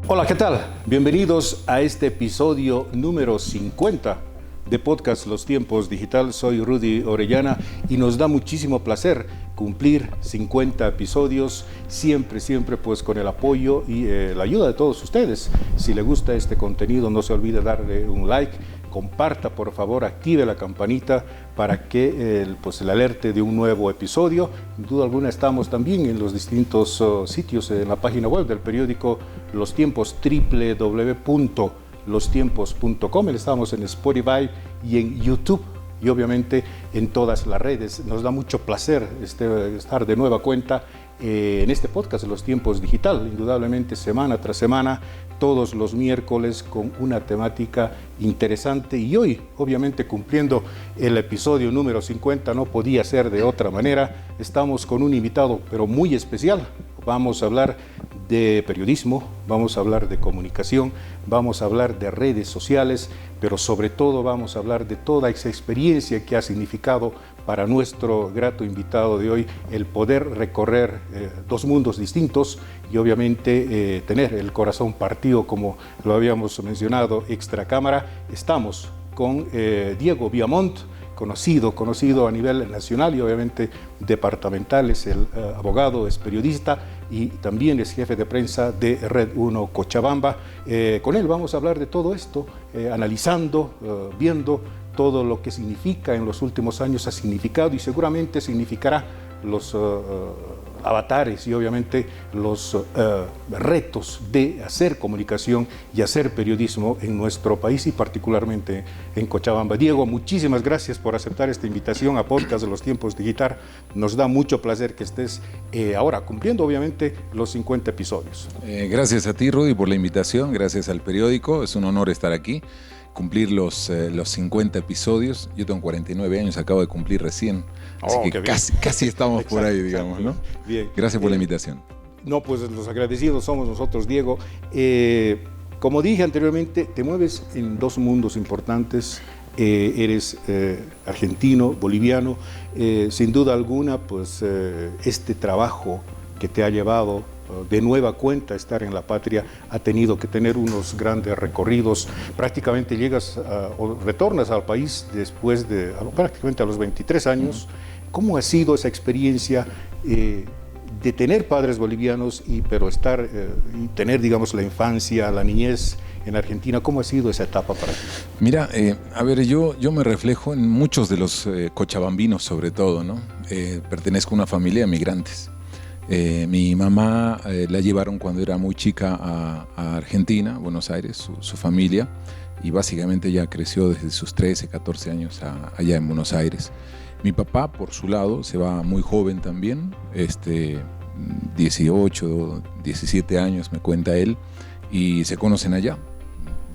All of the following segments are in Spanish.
Hola, ¿qué tal? Bienvenidos a este episodio número 50 de Podcast Los Tiempos Digital. Soy Rudy Orellana y nos da muchísimo placer cumplir 50 episodios, siempre pues con el apoyo y la ayuda de todos ustedes. Si le gusta este contenido, no se olvide darle un like, comparta por favor, active la campanita para que el alerte de un nuevo episodio. Sin duda alguna estamos también en los distintos sitios en la página web del periódico Los Tiempos, www.lostiempos.com. Estamos en Spotify y en YouTube y obviamente en todas las redes. Nos da mucho placer estar de nueva cuenta en este podcast de Los Tiempos Digital, indudablemente semana tras semana, todos los miércoles con una temática interesante, y hoy obviamente cumpliendo el episodio número 50 no podía ser de otra manera. Estamos con un invitado pero muy especial. Vamos a hablar de periodismo, vamos a hablar de comunicación, vamos a hablar de redes sociales, pero sobre todo vamos a hablar de toda esa experiencia que ha significado para nuestro grato invitado de hoy el poder recorrer dos mundos distintos y obviamente tener el corazón partido, como lo habíamos mencionado extra cámara. Estamos con Diego Viamont, conocido a nivel nacional y obviamente departamental. Es el abogado, es periodista y también es jefe de prensa de Red 1 Cochabamba. Con él vamos a hablar de todo esto, analizando, viendo todo lo que significa en los últimos años, ha significado y seguramente significará los avatares y obviamente los retos de hacer comunicación y hacer periodismo en nuestro país y particularmente en Cochabamba. Diego, muchísimas gracias por aceptar esta invitación a Podcast de Los Tiempos Digital. Nos da mucho placer que estés ahora cumpliendo obviamente los 50 episodios. Gracias a ti, Rudy, por la invitación, gracias al periódico, es un honor estar aquí, cumplir los 50 episodios. Yo tengo 49 años, acabo de cumplir recién. Así que casi estamos por ahí, digamos, ¿no? Bien. Gracias por la invitación. No, pues los agradecidos somos nosotros, Diego. Como dije anteriormente, te mueves en dos mundos importantes. Eres argentino, boliviano. Sin duda alguna, pues este trabajo que te ha llevado de nueva cuenta a estar en la patria ha tenido que tener unos grandes recorridos. Prácticamente llegas o retornas al país después de prácticamente a los 23 años. ¿Cómo ha sido esa experiencia de tener padres bolivianos pero estar y tener, digamos, la infancia, la niñez en Argentina? ¿Cómo ha sido esa etapa para ti? Mira, a ver, yo me reflejo en muchos de los cochabambinos, sobre todo, ¿no? Pertenezco a una familia de migrantes. Mi mamá la llevaron cuando era muy chica a Argentina, Buenos Aires, su familia, y básicamente ya creció desde sus 13, 14 años allá en Buenos Aires. Mi papá, por su lado, se va muy joven también, 18, 17 años me cuenta él, y se conocen allá.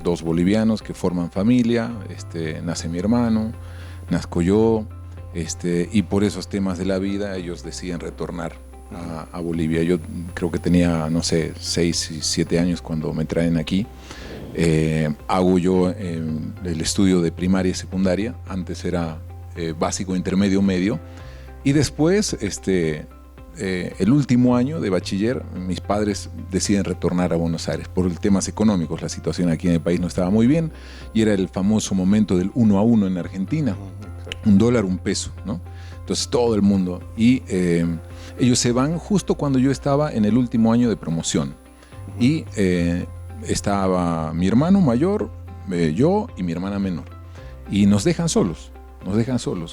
Dos bolivianos que forman familia, nace mi hermano, nazco yo, y por esos temas de la vida ellos deciden retornar a Bolivia. Yo creo que tenía, no sé, 6, 7 años cuando me traen aquí. Hago yo el estudio de primaria y secundaria. Antes era básico, intermedio, medio. Y después, el último año de bachiller, mis padres deciden retornar a Buenos Aires por temas económicos. La situación aquí en el país no estaba muy bien y era el famoso momento del 1 a 1 en Argentina. $1, $1, ¿no? Entonces todo el mundo. Y ellos se van justo cuando yo estaba en el último año de promoción. Y estaba mi hermano mayor, yo y mi hermana menor. Y nos dejan solos,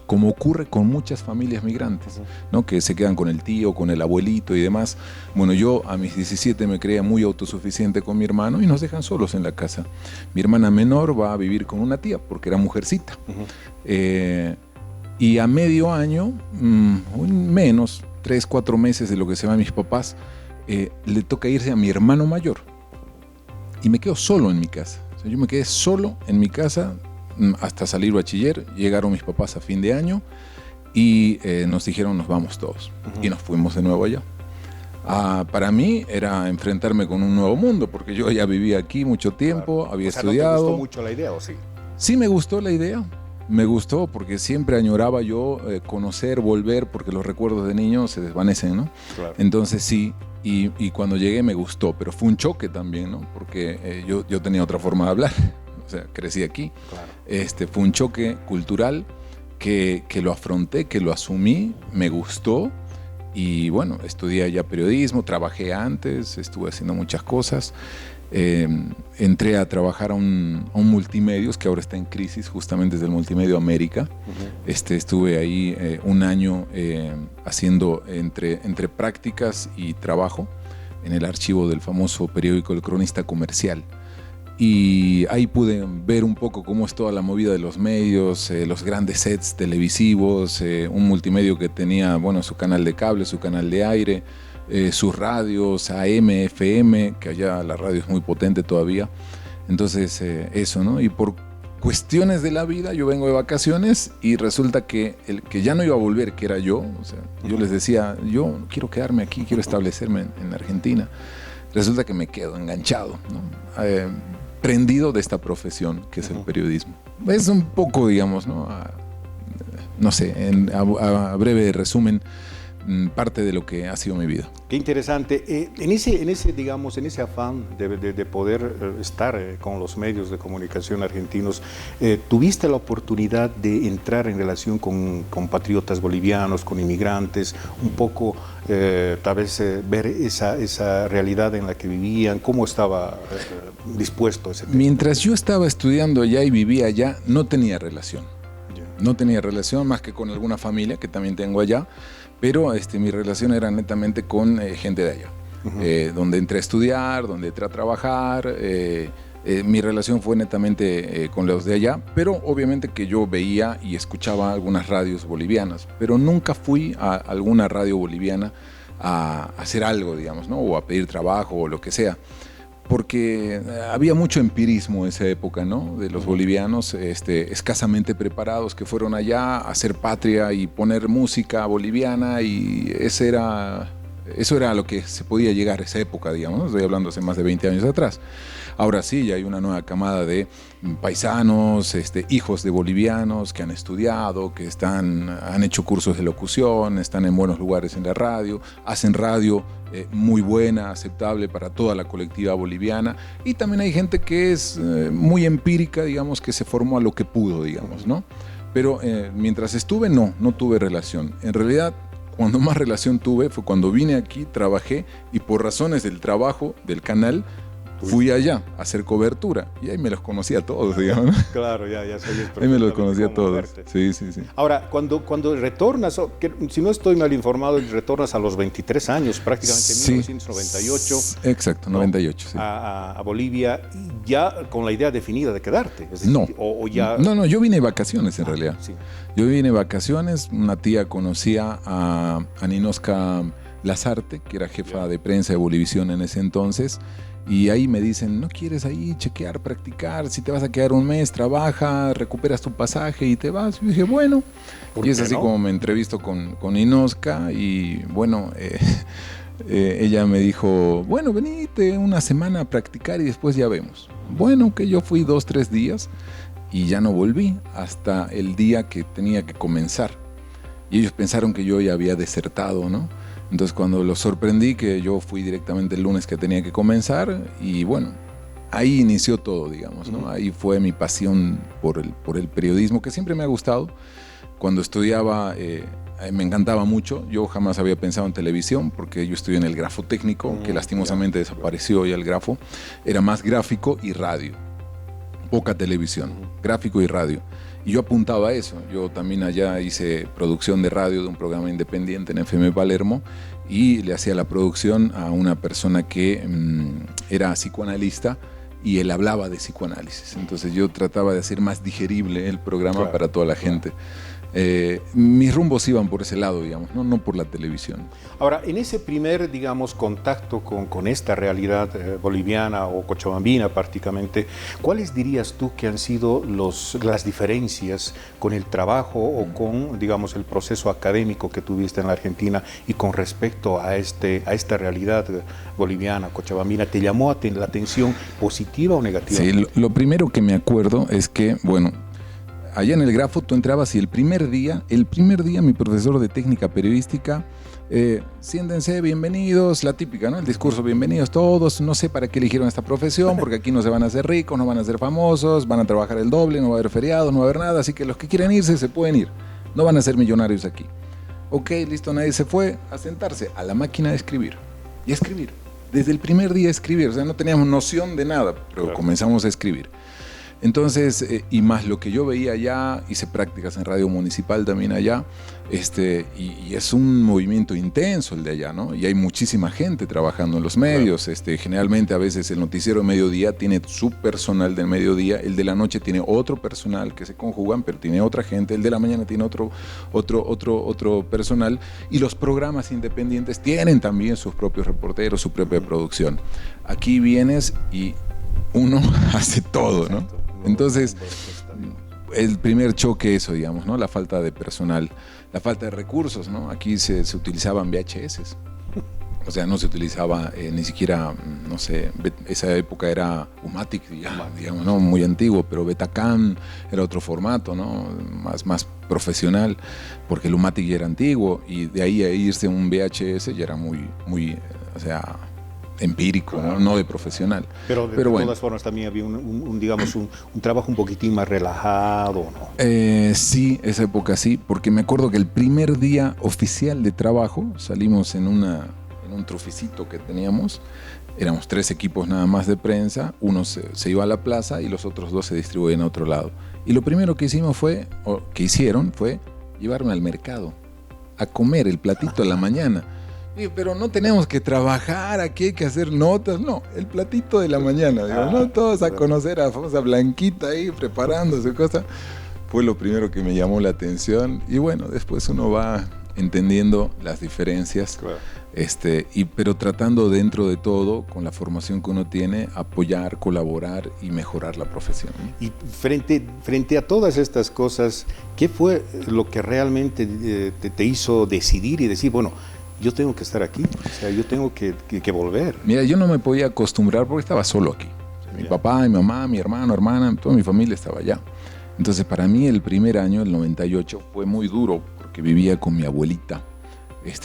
como ocurre con muchas familias migrantes, ¿no? Que se quedan con el tío, con el abuelito y demás. Bueno, yo a mis 17 me creía muy autosuficiente con mi hermano y nos dejan solos en la casa. Mi hermana menor va a vivir con una tía porque era mujercita. Y a medio año, menos, 3, 4 meses de lo que se van mis papás, le toca irse a mi hermano mayor. Y me quedo solo en mi casa. O sea, yo me quedé solo en mi casa hasta salir bachiller. Llegaron mis papás a fin de año y nos dijeron nos vamos todos. Y nos fuimos de nuevo allá. Para mí era enfrentarme con un nuevo mundo, porque yo ya vivía aquí mucho tiempo, había estudiado. ¿No te gustó mucho la idea o sí? Sí me gustó la idea, me gustó porque siempre añoraba yo conocer, volver, porque los recuerdos de niño se desvanecen, ¿no? Claro. Entonces sí, y cuando llegué me gustó, pero fue un choque también, ¿no? Porque yo tenía otra forma de hablar, o sea, crecí aquí. Claro. Fue un choque cultural que lo afronté, que lo asumí, me gustó. Y bueno, estudié ya periodismo, trabajé antes, estuve haciendo muchas cosas. Entré a trabajar a un multimedios que ahora está en crisis, justamente desde el Multimedio América. Uh-huh. Estuve ahí un año haciendo entre prácticas y trabajo en el archivo del famoso periódico El Cronista Comercial. Y ahí pude ver un poco cómo es toda la movida de los medios, los grandes sets televisivos, un multimedio que tenía, bueno, su canal de cable, su canal de aire, sus radios, AM, FM, que allá la radio es muy potente todavía. Entonces, eso, ¿no? Y por cuestiones de la vida, yo vengo de vacaciones y resulta que el que ya no iba a volver, que era yo, o sea, yo les decía, yo quiero quedarme aquí, quiero establecerme en Argentina. Resulta que me quedo enganchado, ¿no? Prendido de esta profesión que es el periodismo. Es un poco, digamos, ¿no? No sé, a breve resumen, parte de lo que ha sido mi vida. Qué interesante. En ese afán de poder estar con los medios de comunicación argentinos, ¿tuviste la oportunidad de entrar en relación con compatriotas bolivianos, con inmigrantes, un poco tal vez ver esa realidad en la que vivían? ¿Cómo estaba dispuesto ese tema? Mientras yo estaba estudiando allá y vivía allá, no tenía relación. No tenía relación más que con alguna familia que también tengo allá, pero mi relación era netamente con gente de allá. Uh-huh. Donde entré a estudiar, donde entré a trabajar, mi relación fue netamente con los de allá, pero obviamente que yo veía y escuchaba algunas radios bolivianas, pero nunca fui a alguna radio boliviana a hacer algo, digamos, ¿no? O a pedir trabajo o lo que sea. Porque había mucho empirismo en esa época, ¿no? De los bolivianos escasamente preparados que fueron allá a hacer patria y poner música boliviana, y eso era a lo que se podía llegar a esa época, digamos, ¿no? Estoy hablando hace más de 20 años atrás. Ahora sí, ya hay una nueva camada de paisanos, hijos de bolivianos que han estudiado, que han hecho cursos de locución, están en buenos lugares en la radio, hacen radio muy buena, aceptable para toda la colectiva boliviana, y también hay gente que es muy empírica, digamos, que se formó a lo que pudo, digamos, ¿no? Pero mientras estuve, no tuve relación. En realidad, cuando más relación tuve fue cuando vine aquí, trabajé, y por razones del trabajo, del canal, fui allá a hacer cobertura y ahí me los conocía a todos, digamos. Claro, ya sabías. Ahí me los conocía a todos. Sí. Ahora, cuando retornas, si no estoy mal informado, retornas a los 23 años, prácticamente en 1998. Exacto, 98, sí. A Bolivia, ya con la idea definida de quedarte. Es decir, no. Ya... No, yo vine de vacaciones en realidad. Sí. Yo vine de vacaciones, una tía conocía a Ninoska Lazarte, que era jefa de prensa de Bolivisión en ese entonces. Y ahí me dicen, ¿no quieres ahí chequear, practicar? Si te vas a quedar un mes, trabaja, recuperas tu pasaje y te vas. Y dije, bueno. Y es así como me entrevisto con Ninoska. Y bueno, ella me dijo, bueno, venite una semana a practicar y después ya vemos. Bueno, que yo fui 2-3 días y ya no volví hasta el día que tenía que comenzar. Y ellos pensaron que yo ya había desertado, ¿no? Entonces cuando los sorprendí, que yo fui directamente el lunes que tenía que comenzar, y bueno, ahí inició todo, digamos, ¿no? Ahí fue mi pasión por el periodismo, que siempre me ha gustado. Cuando estudiaba me encantaba mucho. Yo jamás había pensado en televisión, porque yo estudié en el grafo técnico, que lastimosamente desapareció ya el grafo. Era más gráfico y radio, poca televisión, gráfico y radio. Y yo apuntaba a eso. Yo también allá hice producción de radio de un programa independiente en FM Palermo, y le hacía la producción a una persona que era psicoanalista, y él hablaba de psicoanálisis. Entonces yo trataba de hacer más digerible el programa para toda la gente. Mis rumbos iban por ese lado, digamos, no por la televisión. Ahora, en ese primer, digamos, contacto con esta realidad boliviana o cochabambina prácticamente, ¿cuáles dirías tú que han sido las diferencias con el trabajo o con, digamos, el proceso académico que tuviste en la Argentina y con respecto a esta realidad boliviana, cochabambina? ¿Te llamó la atención positiva o negativa? Sí, lo primero que me acuerdo es que, bueno, allá en el Grafo tú entrabas y el primer día mi profesor de técnica periodística, siéntense, bienvenidos, la típica, ¿no? El discurso, bienvenidos todos, no sé para qué eligieron esta profesión, porque aquí no se van a hacer ricos, no van a ser famosos, van a trabajar el doble, no va a haber feriados, no va a haber nada, así que los que quieran irse se pueden ir, no van a ser millonarios aquí. Ok, listo, nadie se fue, a sentarse a la máquina de escribir y a escribir. Desde el primer día a escribir, o sea, no teníamos noción de nada, pero comenzamos a escribir. Entonces, y más lo que yo veía allá, hice prácticas en Radio Municipal también allá, y es un movimiento intenso el de allá, ¿no? Y hay muchísima gente trabajando en los medios, generalmente a veces el noticiero de mediodía tiene su personal del mediodía, el de la noche tiene otro personal que se conjugan, pero tiene otra gente, el de la mañana tiene otro personal, y los programas independientes tienen también sus propios reporteros, su propia producción. Aquí vienes y uno hace todo, ¿no? Entonces, el primer choque eso, digamos, ¿no? La falta de personal, la falta de recursos, ¿no? Aquí se utilizaban VHS. O sea, no se utilizaba ni siquiera, no sé, esa época era Umatic, digamos, ¿no? Muy antiguo, pero Betacam era otro formato, ¿no? Más profesional, porque el Umatic ya era antiguo, y de ahí a irse a un VHS ya era muy, o sea, empírico, no de profesional. Pero de todas formas también había un trabajo un poquitín más relajado, ¿no? Sí, esa época sí, porque me acuerdo que el primer día oficial de trabajo salimos en un truficito que teníamos, éramos 3 equipos nada más de prensa, uno se iba a la plaza y los otros 2 se distribuían a otro lado. Y lo primero que hicieron fue llevarme al mercado a comer el platito a la mañana. Pero no tenemos que trabajar, aquí hay que hacer notas, no, el platito de la mañana, digo, ¿no? Todos a conocer a la famosa Blanquita ahí preparándose, cosa. Fue lo primero que me llamó la atención, y bueno, después uno va entendiendo las diferencias, claro. Pero tratando dentro de todo, con la formación que uno tiene, apoyar, colaborar y mejorar la profesión. Y frente a todas estas cosas, ¿qué fue lo que realmente te hizo decidir y decir, bueno, yo tengo que estar aquí, o sea, yo tengo que volver? Mira, yo no me podía acostumbrar porque estaba solo aquí. O sea, mi papá, mi mamá, mi hermano, hermana, toda mi familia estaba allá. Entonces, para mí el primer año, el 98, fue muy duro porque vivía con mi abuelita.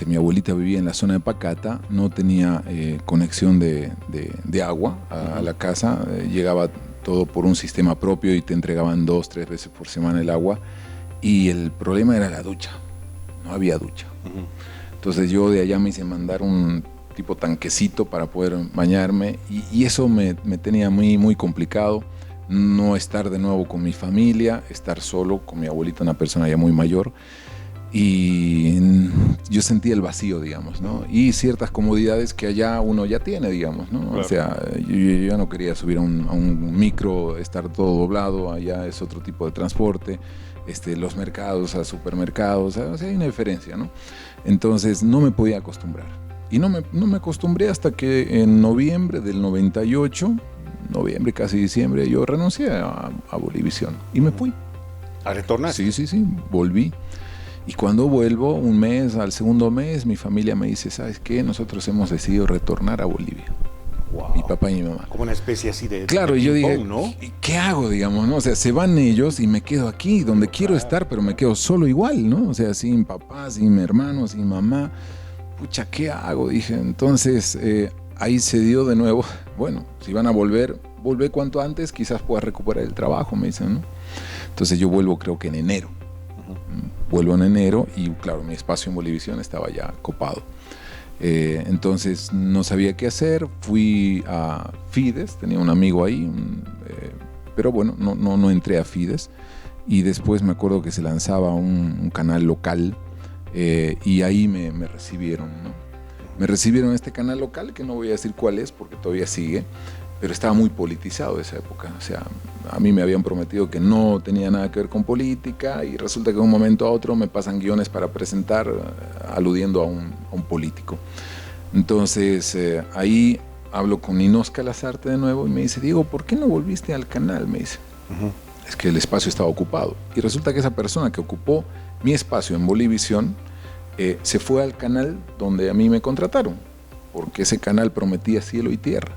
Mi abuelita vivía en la zona de Pacata, no tenía conexión de agua a la casa, llegaba todo por un sistema propio y te entregaban 2-3 veces por semana el agua. Y el problema era la ducha, no había ducha. Entonces yo de allá me hice mandar un tipo tanquecito para poder bañarme, y eso me tenía muy complicado, no estar de nuevo con mi familia, estar solo con mi abuelita, una persona ya muy mayor, y yo sentía el vacío, digamos, ¿no? Y ciertas comodidades que allá uno ya tiene, digamos, ¿no? Claro. O sea, yo ya no quería subir a un micro, estar todo doblado, allá es otro tipo de transporte, los mercados a supermercados, o sea, hay una diferencia, ¿no? Entonces no me podía acostumbrar. Y no me acostumbré hasta que en noviembre del 98, noviembre, casi diciembre, yo renuncié a Bolivisión y me fui. ¿A retornar? Sí, volví. Y cuando vuelvo, un mes, al segundo mes, mi familia me dice, ¿sabes qué? Nosotros hemos decidido retornar a Bolivia. Wow. Mi papá y mi mamá. Como una especie así de... Claro, y yo dije, ¿no? ¿Qué hago, digamos, no? O sea, se van ellos y me quedo aquí, donde quiero estar, pero me quedo solo igual, ¿no? O sea, sin papá, sin hermano, sin mamá. Pucha, ¿qué hago? Dije, entonces, ahí se dio de nuevo, bueno, si van a volver cuanto antes, quizás pueda recuperar el trabajo, me dicen, ¿no? Entonces yo vuelvo creo que en enero. Vuelvo en enero y, claro, mi espacio en Bolivisión estaba ya copado. Entonces no sabía qué hacer, fui a Fides, tenía un amigo ahí, pero bueno, no entré a Fides, y después me acuerdo que se lanzaba un canal local, y ahí me recibieron, ¿no? Me recibieron en este canal local, que no voy a decir cuál es porque todavía sigue, pero estaba muy politizado esa época. O sea, a mí me habían prometido que no tenía nada que ver con política, y resulta que de un momento a otro me pasan guiones para presentar aludiendo a un político. Entonces ahí hablo con Inosca Lazarte de nuevo y me dice, Diego, ¿por qué no volviste al canal? Me dice. Es que el espacio estaba ocupado. Y resulta que esa persona que ocupó mi espacio en Bolivisión se fue al canal donde a mí me contrataron, porque ese canal prometía cielo y tierra.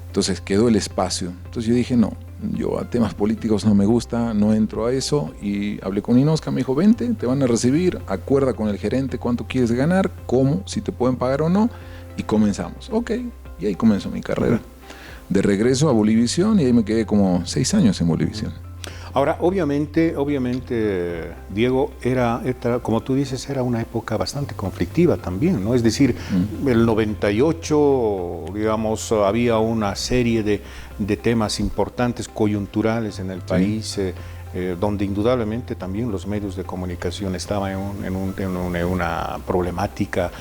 Entonces quedó el espacio. Entonces yo dije, no, yo a temas políticos no me gusta, no entro a eso. Y hablé con Inosca, me dijo, vente, te van a recibir, acuerda con el gerente cuánto quieres ganar, cómo, si te pueden pagar o no, y comenzamos. Ok, y ahí comenzó mi carrera. De regreso a Bolivisión, y ahí me quedé como 6 años en Bolivisión. Ahora, obviamente, Diego, como tú dices, era una época bastante conflictiva también, ¿no? Es decir, el 98, digamos, había una serie de temas importantes, coyunturales en el país, donde indudablemente también los medios de comunicación estaban en una problemática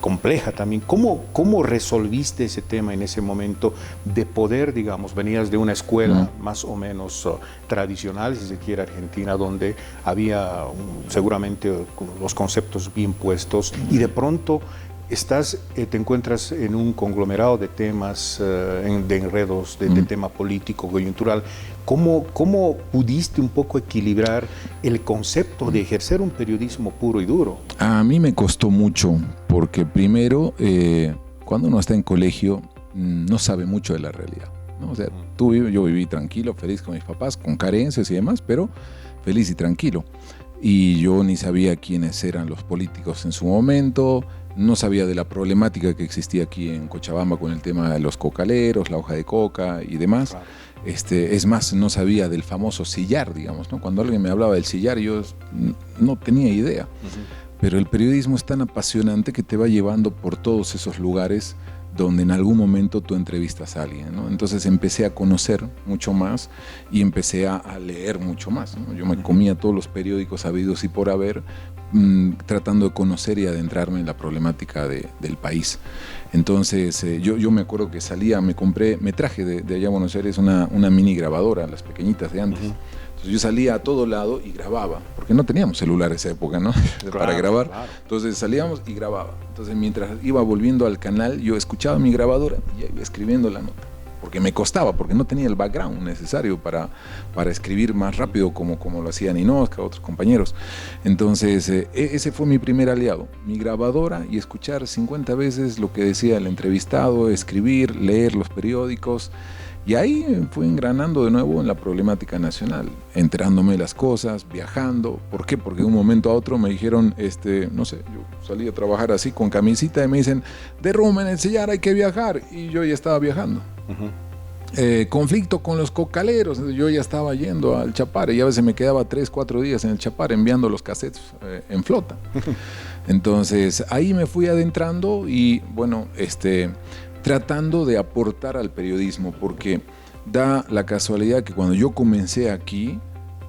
compleja también. ¿Cómo resolviste ese tema en ese momento de poder, digamos, venías de una escuela más o menos tradicional, si se quiere, argentina, donde había seguramente los conceptos bien puestos y de pronto te encuentras en un conglomerado de temas, de enredos, de tema político, coyuntural? ¿Cómo pudiste un poco equilibrar el concepto de ejercer un periodismo puro y duro? A mí me costó mucho, porque primero, cuando uno está en colegio, no sabe mucho de la realidad, ¿no? O sea, yo viví tranquilo, feliz con mis papás, con carencias y demás, pero feliz y tranquilo. Y yo ni sabía quiénes eran los políticos en su momento, no sabía de la problemática que existía aquí en Cochabamba con el tema de los cocaleros, la hoja de coca y demás. Claro. Es más, no sabía del famoso sillar, digamos, ¿no? Cuando alguien me hablaba del sillar, yo no tenía idea. Pero el periodismo es tan apasionante que te va llevando por todos esos lugares donde en algún momento tú entrevistas a alguien, ¿no? Entonces empecé a conocer mucho más y empecé a leer mucho más, ¿no? Yo me comía todos los periódicos habidos y por haber, tratando de conocer y adentrarme en la problemática del país. Entonces yo me acuerdo que me traje de allá a Buenos Aires una mini grabadora, las pequeñitas de antes. Entonces yo salía a todo lado y grababa, porque no teníamos celular en esa época, ¿no? Para grabar. Claro. Entonces salíamos y grababa. Entonces mientras iba volviendo al canal, yo escuchaba mi grabadora y iba escribiendo la nota. Porque me costaba, porque no tenía el background necesario para escribir más rápido como lo hacían Inosca, otros compañeros. Entonces ese fue mi primer aliado, mi grabadora, y escuchar 50 veces lo que decía el entrevistado, escribir, leer los periódicos. Y ahí fui engranando de nuevo en la problemática nacional, enterándome de las cosas, viajando. ¿Por qué? Porque de un momento a otro me dijeron, no sé, yo salí a trabajar así con camisita y me dicen, derrumben el sillar, hay que viajar. Y yo ya estaba viajando. Conflicto con los cocaleros, yo ya estaba yendo al Chapare y a veces me quedaba 3-4 días en el Chapare enviando los cassettes en flota. Entonces ahí me fui adentrando y bueno, tratando de aportar al periodismo, porque da la casualidad que cuando yo comencé aquí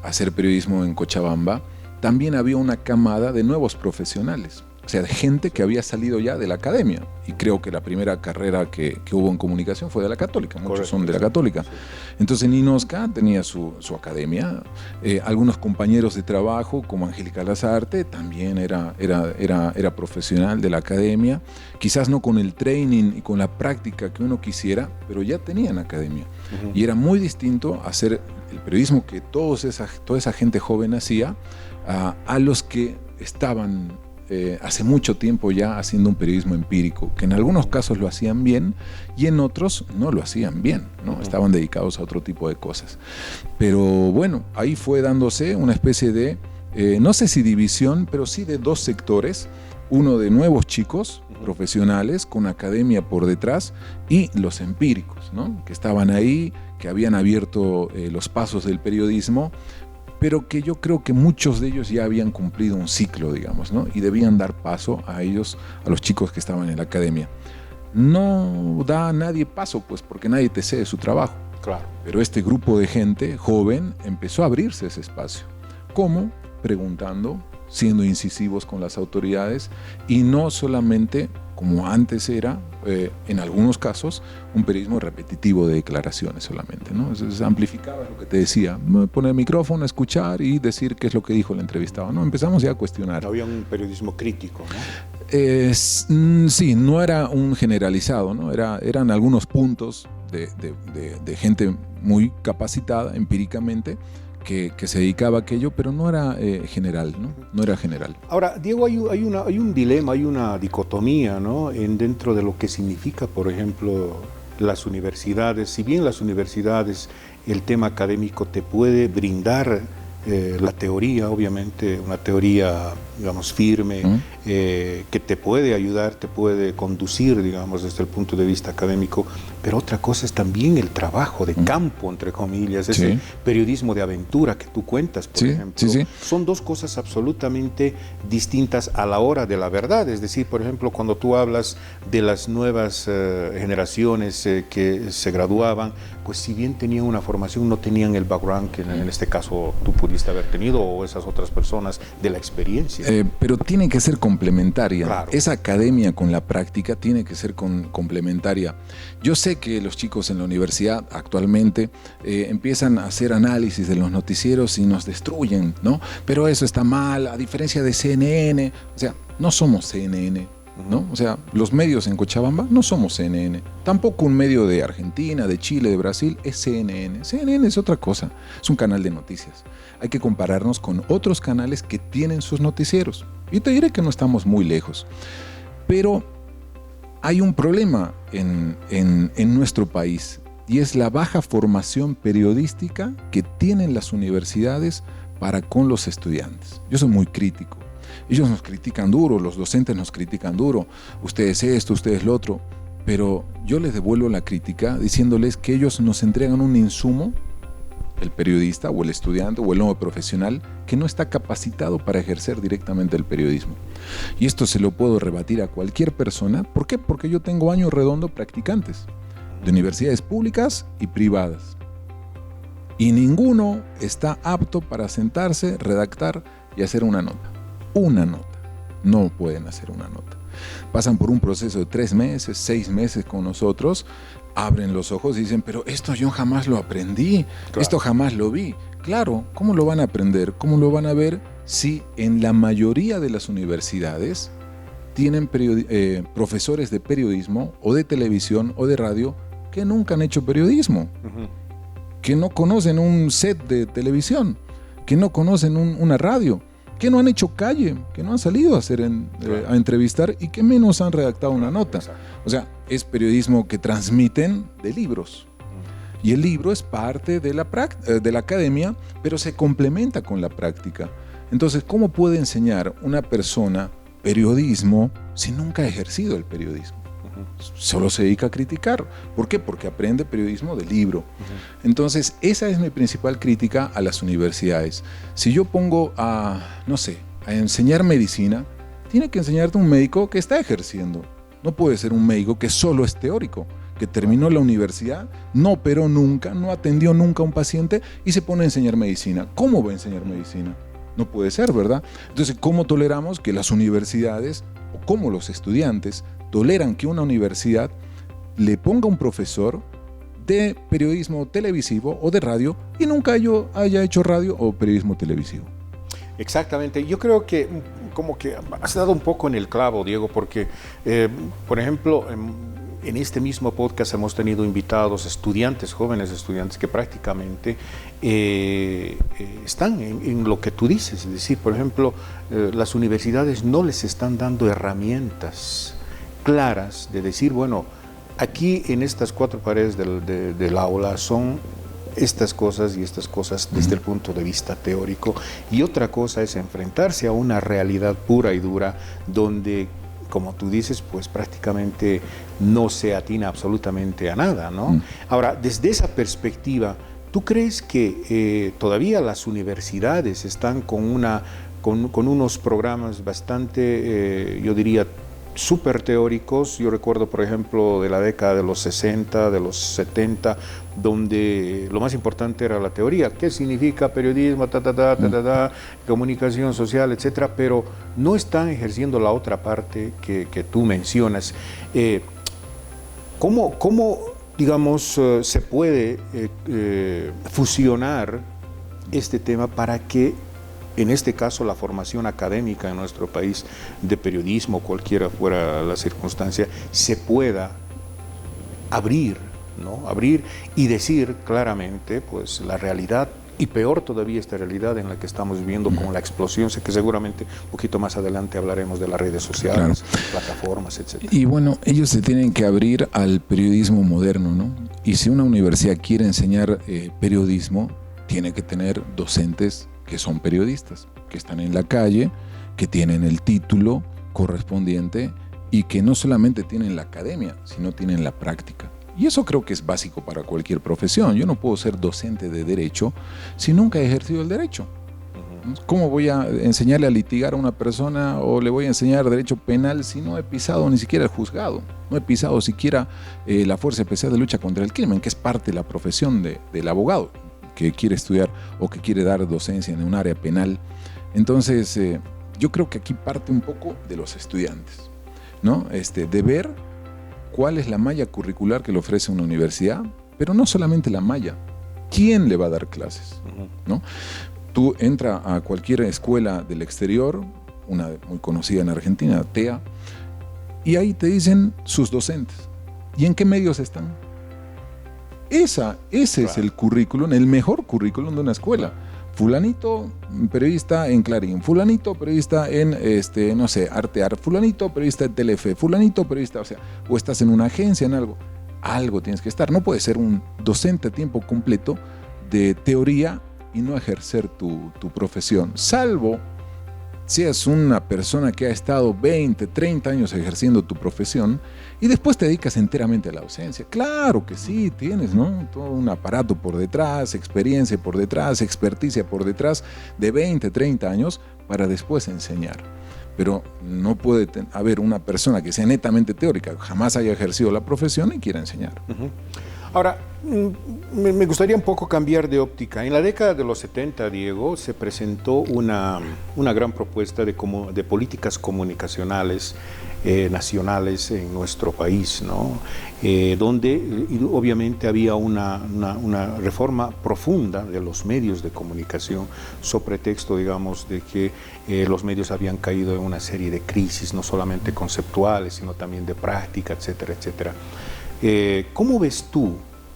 a hacer periodismo en Cochabamba, también había una camada de nuevos profesionales, o sea, de gente que había salido ya de la academia, y creo que la primera carrera que hubo en comunicación fue de la Católica, muchos son de la Católica. Entonces Inosca tenía su academia, algunos compañeros de trabajo como Angélica Lazarte también era profesional de la academia, quizás no con el training y con la práctica que uno quisiera, pero ya tenían academia. Y era muy distinto hacer el periodismo que toda esa gente joven hacía a los que estaban hace mucho tiempo ya haciendo un periodismo empírico, que en algunos casos lo hacían bien y en otros no lo hacían bien, ¿no? Estaban dedicados a otro tipo de cosas. Pero bueno, ahí fue dándose una especie de, no sé si división, pero sí de dos sectores, uno de nuevos chicos profesionales con academia por detrás y los empíricos, ¿no? Que estaban ahí, que habían abierto los pasos del periodismo, pero que yo creo que muchos de ellos ya habían cumplido un ciclo, digamos, ¿no? Y debían dar paso a ellos, a los chicos que estaban en la academia. No da a nadie paso, pues, porque nadie te cede su trabajo. Claro. Pero este grupo de gente joven empezó a abrirse ese espacio. ¿Cómo? Preguntando, siendo incisivos con las autoridades, y no solamente, como antes era, en algunos casos, un periodismo repetitivo de declaraciones solamente, ¿no? Entonces amplificaba lo que te decía, poner el micrófono, escuchar y decir qué es lo que dijo el entrevistado, ¿no? Empezamos ya a cuestionar. Había un periodismo crítico, ¿no? Sí, no era un generalizado, ¿no? Eran algunos puntos de gente muy capacitada empíricamente, que se dedicaba a aquello, pero no era general, ¿no? No era general. Ahora, Diego, hay un dilema, hay una dicotomía, ¿no? Dentro de lo que significa, por ejemplo, las universidades, si bien las universidades, el tema académico te puede brindar la teoría, obviamente, una teoría, digamos, firme, que te puede ayudar, te puede conducir, digamos, desde el punto de vista académico, pero otra cosa es también el trabajo de campo, entre comillas, ese periodismo de aventura que tú cuentas, por ejemplo. Son dos cosas absolutamente distintas a la hora de la verdad. Es decir, por ejemplo, cuando tú hablas de las nuevas generaciones que se graduaban, pues si bien tenían una formación, no tenían el background que en este caso tú pudiste haber tenido, o esas otras personas de la experiencia. Pero tiene que ser complementaria. Claro. Esa academia con la práctica tiene que ser complementaria. Yo sé que los chicos en la universidad actualmente empiezan a hacer análisis de los noticieros y nos destruyen, ¿no? Pero eso está mal, a diferencia de CNN. O sea, no somos CNN, ¿no? O sea, los medios en Cochabamba no somos CNN. Tampoco un medio de Argentina, de Chile, de Brasil es CNN. CNN es otra cosa, es un canal de noticias. Hay que compararnos con otros canales que tienen sus noticieros. Y te diré que no estamos muy lejos. Pero hay un problema en nuestro país, y es la baja formación periodística que tienen las universidades para con los estudiantes. Yo soy muy crítico. Ellos nos critican duro, los docentes nos critican duro, ustedes esto, ustedes lo otro, pero yo les devuelvo la crítica diciéndoles que ellos nos entregan un insumo, el periodista o el estudiante o el nuevo profesional, que no está capacitado para ejercer directamente el periodismo. Y esto se lo puedo rebatir a cualquier persona. ¿Por qué? Porque yo tengo año redondo practicantes de universidades públicas y privadas. Y ninguno está apto para sentarse, redactar y hacer una nota. Una nota. No pueden hacer una nota. Pasan por un proceso de 3 meses, 6 meses con nosotros, abren los ojos y dicen, pero esto yo jamás lo aprendí, claro, esto jamás lo vi. Claro, ¿cómo lo van a aprender? ¿Cómo lo van a ver si en la mayoría de las universidades tienen profesores de periodismo o de televisión o de radio que nunca han hecho periodismo, que no conocen un set de televisión, que no conocen una radio, que no han hecho calle, que no han salido a entrevistar y que menos han redactado una nota? O sea, es periodismo que transmiten de libros. Y el libro es parte de la academia, pero se complementa con la práctica. Entonces, ¿cómo puede enseñar una persona periodismo si nunca ha ejercido el periodismo? Solo se dedica a criticar. ¿Por qué? Porque aprende periodismo de libro. Entonces, esa es mi principal crítica a las universidades. Si yo pongo a enseñar medicina, tiene que enseñarte un médico que está ejerciendo. No puede ser un médico que solo es teórico, que terminó la universidad, no operó nunca, no atendió nunca a un paciente y se pone a enseñar medicina. ¿Cómo va a enseñar medicina? No puede ser, ¿verdad? Entonces, ¿cómo toleramos que las universidades, o cómo los estudiantes, toleran que una universidad le ponga un profesor de periodismo televisivo o de radio y nunca haya hecho radio o periodismo televisivo? Exactamente. Yo creo que como que has dado un poco en el clavo, Diego, porque, por ejemplo, en este mismo podcast hemos tenido invitados estudiantes, jóvenes estudiantes que prácticamente están en lo que tú dices. Es decir, por ejemplo, las universidades no les están dando herramientas claras de decir, bueno, aquí en estas 4 paredes del aula son estas cosas y estas cosas desde el punto de vista teórico, y otra cosa es enfrentarse a una realidad pura y dura donde, como tú dices, pues prácticamente no se atina absolutamente a nada, ¿no? Ahora, desde esa perspectiva, ¿tú crees que todavía las universidades están con unos programas bastante, yo diría, súper teóricos? Yo recuerdo, por ejemplo, de la década de los 60, de los 70, donde lo más importante era la teoría. ¿Qué significa periodismo? Comunicación social, etcétera, pero no están ejerciendo la otra parte que tú mencionas. ¿Cómo, digamos, se puede fusionar este tema para que, en este caso, la formación académica en nuestro país de periodismo, cualquiera fuera la circunstancia, se pueda abrir, ¿no? Abrir y decir claramente, pues, la realidad Y peor todavía esta realidad en la que estamos viviendo con la explosión, sé que seguramente un poquito más adelante hablaremos de las redes sociales, plataformas, etc. Y bueno, ellos se tienen que abrir al periodismo moderno, ¿no? Y si una universidad quiere enseñar periodismo, tiene que tener docentes que son periodistas, que están en la calle, que tienen el título correspondiente y que no solamente tienen la academia, sino tienen la práctica. Y eso creo que es básico para cualquier profesión. Yo no puedo ser docente de derecho si nunca he ejercido el derecho. ¿Cómo voy a enseñarle a litigar a una persona o le voy a enseñar derecho penal si no he pisado ni siquiera el juzgado? No he pisado siquiera la Fuerza Especial de Lucha contra el Crimen, que es parte de la profesión del abogado que quiere estudiar o que quiere dar docencia en un área penal. Entonces, yo creo que aquí parte un poco de los estudiantes, ¿no? De ver cuál es la malla curricular que le ofrece una universidad, pero no solamente la malla, ¿quién le va a dar clases? ¿No? Tú entras a cualquier escuela del exterior, una muy conocida en Argentina, TEA, y ahí te dicen sus docentes. ¿Y en qué medios están? Ese es el currículum, el mejor currículum de una escuela. Fulanito, periodista en Clarín, fulanito, periodista en, no sé, Artear, fulanito, periodista en Telefe, fulanito, periodista, o estás en una agencia, en algo tienes que estar. No puedes ser un docente a tiempo completo de teoría y no ejercer tu profesión, salvo seas una persona que ha estado 20, 30 años ejerciendo tu profesión y después te dedicas enteramente a la docencia. Claro que sí, tienes, ¿no? Todo un aparato por detrás, experiencia por detrás, experticia por detrás de 20, 30 años para después enseñar. Pero no puede haber una persona que sea netamente teórica, jamás haya ejercido la profesión y quiera enseñar. Ahora, me gustaría un poco cambiar de óptica. En la década de los 70, Diego, se presentó una gran propuesta de políticas comunicacionales nacionales en nuestro país, ¿no? Donde obviamente había una reforma profunda de los medios de comunicación, sobre pretexto, digamos, de que los medios habían caído en una serie de crisis, no solamente conceptuales, sino también de práctica, etcétera, etcétera. ¿Cómo ves tú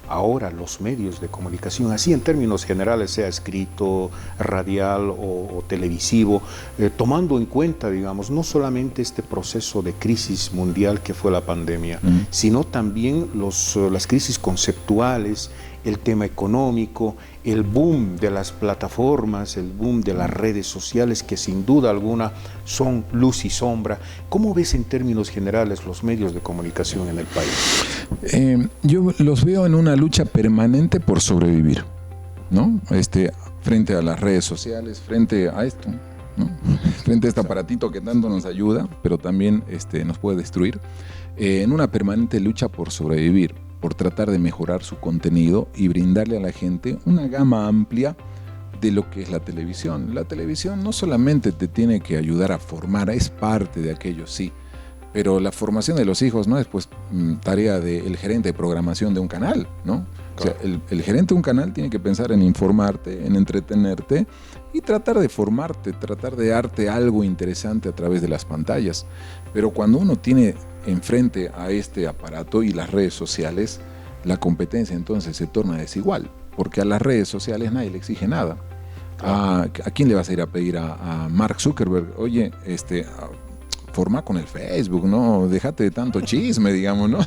ahora los medios de comunicación, así en términos generales, sea escrito, radial o televisivo, tomando en cuenta, digamos, no solamente este proceso de crisis mundial que fue la pandemia, sino también las crisis conceptuales, el tema económico, el boom de las plataformas, el boom de las redes sociales, que sin duda alguna son luz y sombra? ¿Cómo ves en términos generales los medios de comunicación en el país? Yo los veo en una lucha permanente por sobrevivir, ¿no? Frente a las redes sociales, frente a esto, ¿no? Frente a este aparatito que tanto nos ayuda, pero también nos puede destruir, en una permanente lucha por sobrevivir, por tratar de mejorar su contenido y brindarle a la gente una gama amplia de lo que es la televisión. La televisión no solamente te tiene que ayudar a formar, es parte de aquello, sí, pero la formación de los hijos no es pues tarea del gerente de programación de un canal, ¿no? Claro. O sea, el gerente de un canal tiene que pensar en informarte, en entretenerte y tratar de formarte, tratar de darte algo interesante a través de las pantallas. Pero cuando uno tiene enfrente a este aparato y las redes sociales, la competencia entonces se torna desigual, porque a las redes sociales nadie le exige nada. ¿A quién le vas a ir a pedir? A Mark Zuckerberg, oye, forma con el Facebook, ¿no? Déjate de tanto chisme, digamos, ¿no?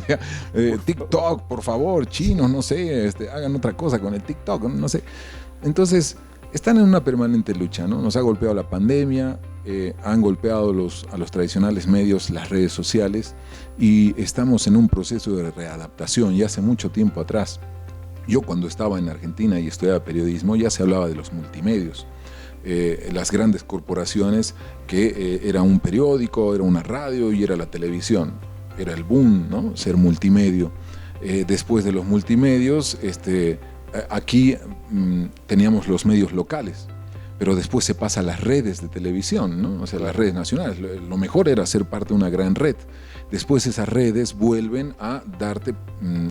TikTok, por favor, chinos, no sé, hagan otra cosa con el TikTok, no sé. Entonces, están en una permanente lucha, ¿no? Nos ha golpeado la pandemia, han golpeado a los tradicionales medios, las redes sociales, y estamos en un proceso de readaptación ya hace mucho tiempo atrás. Yo cuando estaba en Argentina y estudiaba periodismo ya se hablaba de los multimedios. Las grandes corporaciones que era un periódico, era una radio y era la televisión. Era el boom, ¿no? Ser multimedio. Después de los multimedios, aquí teníamos los medios locales, pero después se pasa a las redes de televisión, ¿no? O sea, las redes nacionales. Lo mejor era ser parte de una gran red. Después esas redes vuelven a darte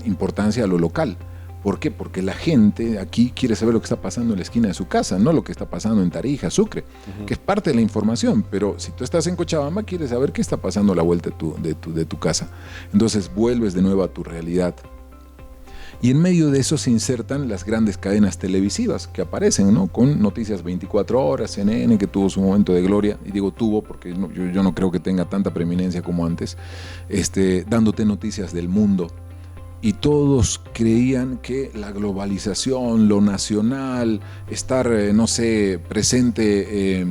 importancia a lo local. ¿Por qué? Porque la gente aquí quiere saber lo que está pasando en la esquina de su casa, no lo que está pasando en Tarija, Sucre, que es parte de la información. Pero si tú estás en Cochabamba, quieres saber qué está pasando a la vuelta de tu casa. Entonces vuelves de nuevo a tu realidad. Y en medio de eso se insertan las grandes cadenas televisivas que aparecen, ¿no? Con noticias 24 horas, CNN, que tuvo su momento de gloria, y digo tuvo porque yo no creo que tenga tanta preeminencia como antes, dándote noticias del mundo. Y todos creían que la globalización, lo nacional, estar, presente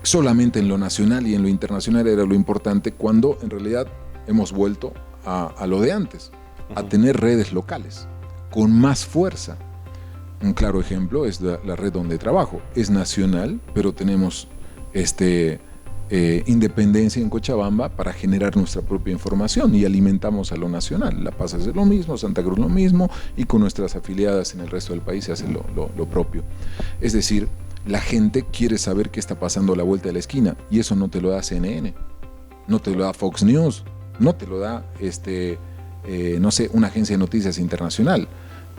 solamente en lo nacional y en lo internacional era lo importante, cuando en realidad hemos vuelto a lo de antes, a tener redes locales con más fuerza. Un claro ejemplo es la red donde trabajo. Es nacional, pero tenemos independencia en Cochabamba para generar nuestra propia información y alimentamos a lo nacional. La Paz hace lo mismo, Santa Cruz lo mismo, y con nuestras afiliadas en el resto del país se hace lo propio. Es decir, la gente quiere saber qué está pasando a la vuelta de la esquina, y eso no te lo da CNN, no te lo da Fox News, no te lo da una agencia de noticias internacional,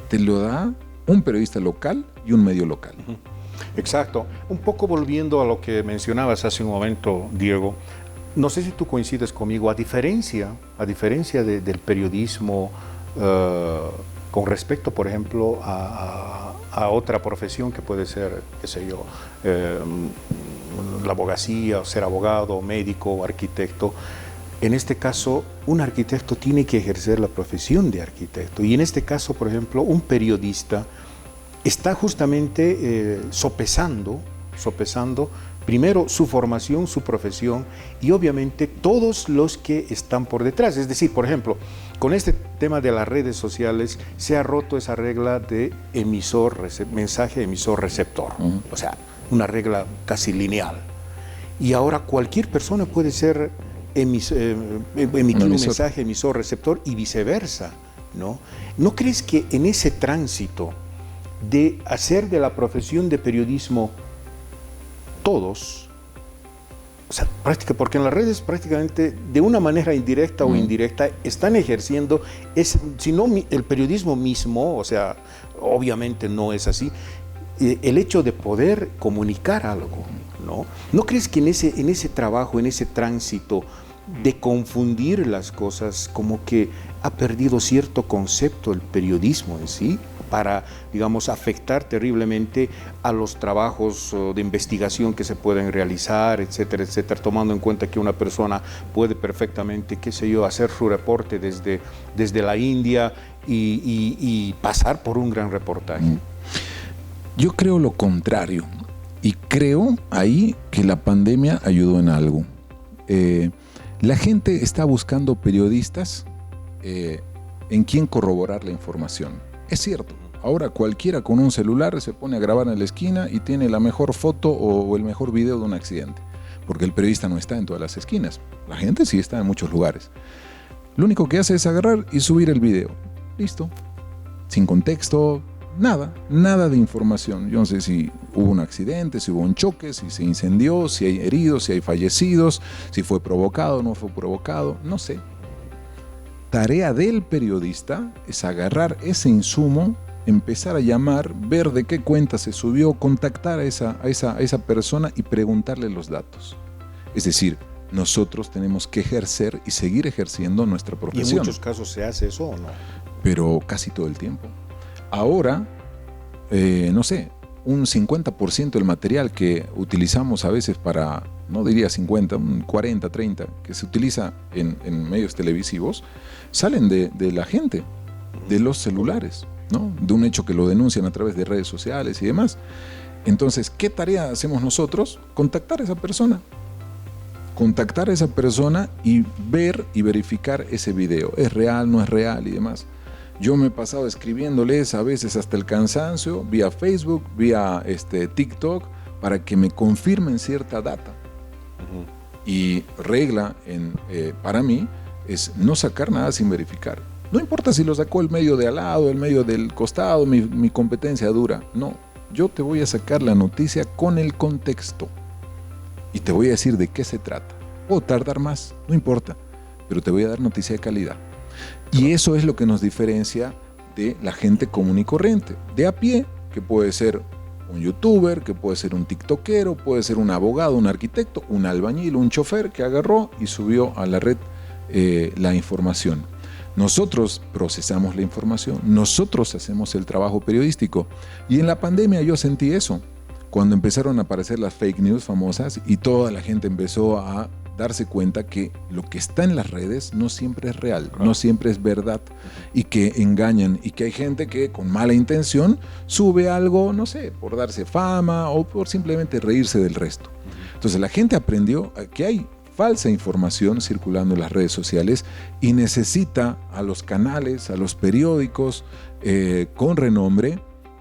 te lo da un periodista local y un medio local. Exacto. Un poco volviendo a lo que mencionabas hace un momento, Diego, no sé si tú coincides conmigo, a diferencia del periodismo con respecto, por ejemplo, a otra profesión que puede ser, qué sé yo, la abogacía, o ser abogado, médico, arquitecto. En este caso, un arquitecto tiene que ejercer la profesión de arquitecto. Y en este caso, por ejemplo, un periodista está justamente sopesando primero su formación, su profesión, y obviamente todos los que están por detrás. Es decir, por ejemplo, con este tema de las redes sociales se ha roto esa regla de mensaje emisor-receptor. O sea, una regla casi lineal. Y ahora cualquier persona puede ser emitir un mensaje emisor-receptor y viceversa, ¿no? ¿No crees que en ese tránsito de hacer de la profesión de periodismo todos, o sea, porque en las redes prácticamente de una manera indirecta o indirecta están ejerciendo, si no el periodismo mismo, o sea, obviamente no es así, el hecho de poder comunicar algo, ¿no? ¿No crees que en ese trabajo, en ese tránsito de confundir las cosas, como que ha perdido cierto concepto el periodismo en sí, para, digamos, afectar terriblemente a los trabajos de investigación que se pueden realizar, etcétera, etcétera, tomando en cuenta que una persona puede perfectamente, qué sé yo, hacer su reporte desde la India y pasar por un gran reportaje? Yo creo lo contrario, y creo ahí que la pandemia ayudó en algo. La gente está buscando periodistas en quien corroborar la información. Es cierto, ahora cualquiera con un celular se pone a grabar en la esquina y tiene la mejor foto o el mejor video de un accidente, porque el periodista no está en todas las esquinas. La gente sí está en muchos lugares. Lo único que hace es agarrar y subir el video. Listo. Sin contexto, nada de información. Yo no sé si hubo un accidente, si hubo un choque, si se incendió, si hay heridos, si hay fallecidos, si fue provocado o no fue provocado, no sé. Tarea del periodista es agarrar ese insumo, empezar a llamar, ver de qué cuenta se subió, contactar a esa persona y preguntarle los datos. Es decir, nosotros tenemos que ejercer y seguir ejerciendo nuestra profesión. ¿Y en muchos casos se hace eso o no? Pero casi todo el tiempo. Ahora, un 50% del material que utilizamos a veces para, no diría 50, un 40, 30, que se utiliza en medios televisivos, salen de la gente, de los celulares, ¿no? De un hecho que lo denuncian a través de redes sociales y demás. Entonces, ¿qué tarea hacemos nosotros? Contactar a esa persona y ver y verificar ese video. ¿Es real, no es real y demás? Yo me he pasado escribiéndoles a veces hasta el cansancio, vía Facebook, vía TikTok, para que me confirmen cierta data. Y regla para mí es no sacar nada sin verificar. No importa si lo sacó el medio de al lado, el medio del costado, mi competencia dura. No, yo te voy a sacar la noticia con el contexto. Y te voy a decir de qué se trata. Puedo tardar más, no importa, pero te voy a dar noticia de calidad. Y eso es lo que nos diferencia de la gente común y corriente, de a pie, que puede ser un youtuber, que puede ser un tiktokero, puede ser un abogado, un arquitecto, un albañil, un chofer que agarró y subió a la red la información. Nosotros procesamos la información, nosotros hacemos el trabajo periodístico. Y en la pandemia yo sentí eso, cuando empezaron a aparecer las fake news famosas y toda la gente empezó a darse cuenta que lo que está en las redes no siempre es real, no siempre es verdad, y que engañan, y que hay gente que con mala intención sube algo, no sé, por darse fama o por simplemente reírse del resto. Entonces la gente aprendió que hay falsa información circulando en las redes sociales y necesita a los canales, a los periódicos con renombre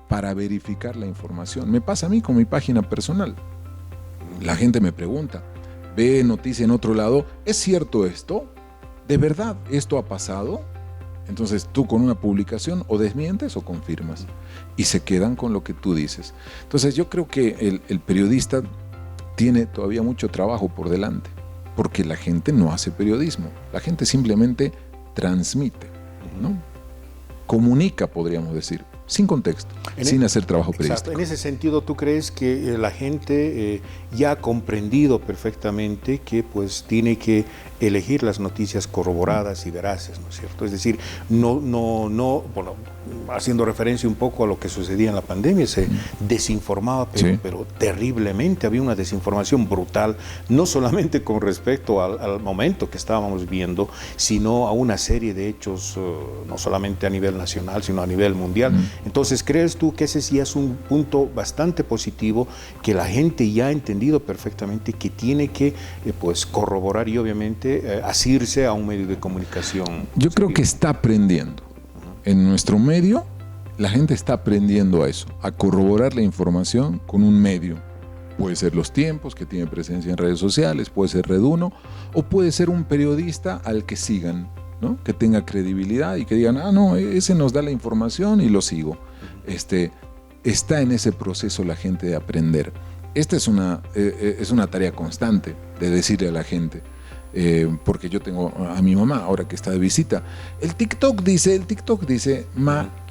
para verificar la información. Me pasa a mí con mi página personal. La gente me pregunta, ve noticia en otro lado, ¿es cierto esto? ¿De verdad esto ha pasado? Entonces tú con una publicación o desmientes o confirmas y se quedan con lo que tú dices. Entonces yo creo que el periodista tiene todavía mucho trabajo por delante, porque la gente no hace periodismo, la gente simplemente transmite, ¿no? Comunica, podríamos decir, sin contexto, sin hacer trabajo periodístico. Exacto. En ese sentido, ¿tú crees que la gente ya ha comprendido perfectamente que pues tiene que elegir las noticias corroboradas y veraces, ¿no es cierto? Es decir, bueno, haciendo referencia un poco a lo que sucedía en la pandemia, se desinformaba, pero terriblemente, había una desinformación brutal, no solamente con respecto al momento que estábamos viendo, sino a una serie de hechos, no solamente a nivel nacional, sino a nivel mundial. Entonces, ¿crees tú que ese sí es un punto bastante positivo, que la gente ya ha entendido perfectamente que tiene que pues corroborar y obviamente asirse a un medio de comunicación? Yo creo que está aprendiendo. En nuestro medio, la gente está aprendiendo a eso, a corroborar la información con un medio. Puede ser Los Tiempos, que tiene presencia en redes sociales, puede ser Red 1, o puede ser un periodista al que sigan, ¿no? Que tenga credibilidad y que digan, no, ese nos da la información y lo sigo. Está en ese proceso la gente de aprender. Esta es una tarea constante de decirle a la gente, porque yo tengo a mi mamá ahora que está de visita. El TikTok dice,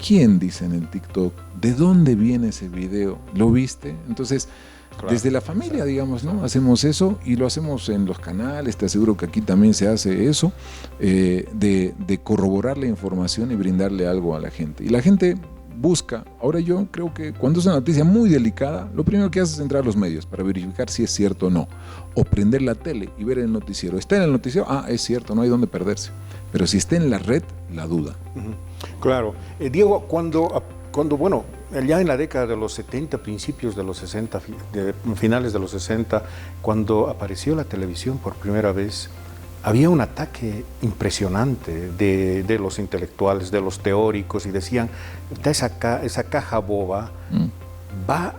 ¿quién dice en el TikTok? ¿De dónde viene ese video? ¿Lo viste? Entonces, claro, desde la familia, digamos, ¿no? Hacemos eso y lo hacemos en los canales, te aseguro que aquí también se hace eso, de corroborar la información y brindarle algo a la gente. Y la gente busca. Ahora yo creo que cuando es una noticia muy delicada, lo primero que haces es entrar a los medios para verificar si es cierto o no. O prender la tele y ver el noticiero. ¿Está en el noticiero? Es cierto, no hay dónde perderse. Pero si está en la red, la duda. Claro. Diego, cuando bueno, ya en la década de los 70, principios de los 60, finales de los 60, cuando apareció la televisión por primera vez, había un ataque impresionante de los intelectuales, de los teóricos, y decían, esa caja boba va,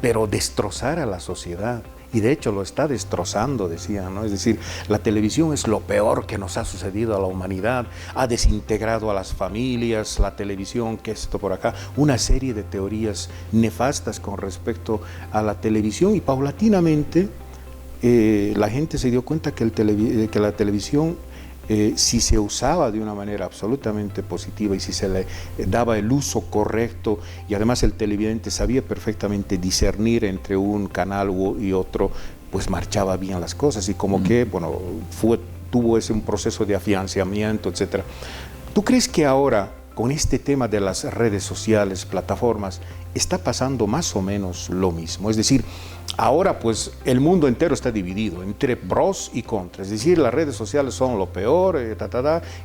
pero destrozar a la sociedad. Y de hecho lo está destrozando, decían, ¿no? Es decir, la televisión es lo peor que nos ha sucedido a la humanidad, ha desintegrado a las familias, la televisión, que esto por acá, una serie de teorías nefastas con respecto a la televisión, y paulatinamente la gente se dio cuenta que la televisión, si se usaba de una manera absolutamente positiva y si se le daba el uso correcto, y además el televidente sabía perfectamente discernir entre un canal y otro, pues marchaba bien las cosas, y como que, bueno, tuvo un proceso de afianzamiento, etcétera. ¿Tú crees que ahora, con este tema de las redes sociales, plataformas, está pasando más o menos lo mismo? Es decir, ahora pues el mundo entero está dividido entre pros y contras. Es decir, las redes sociales son lo peor,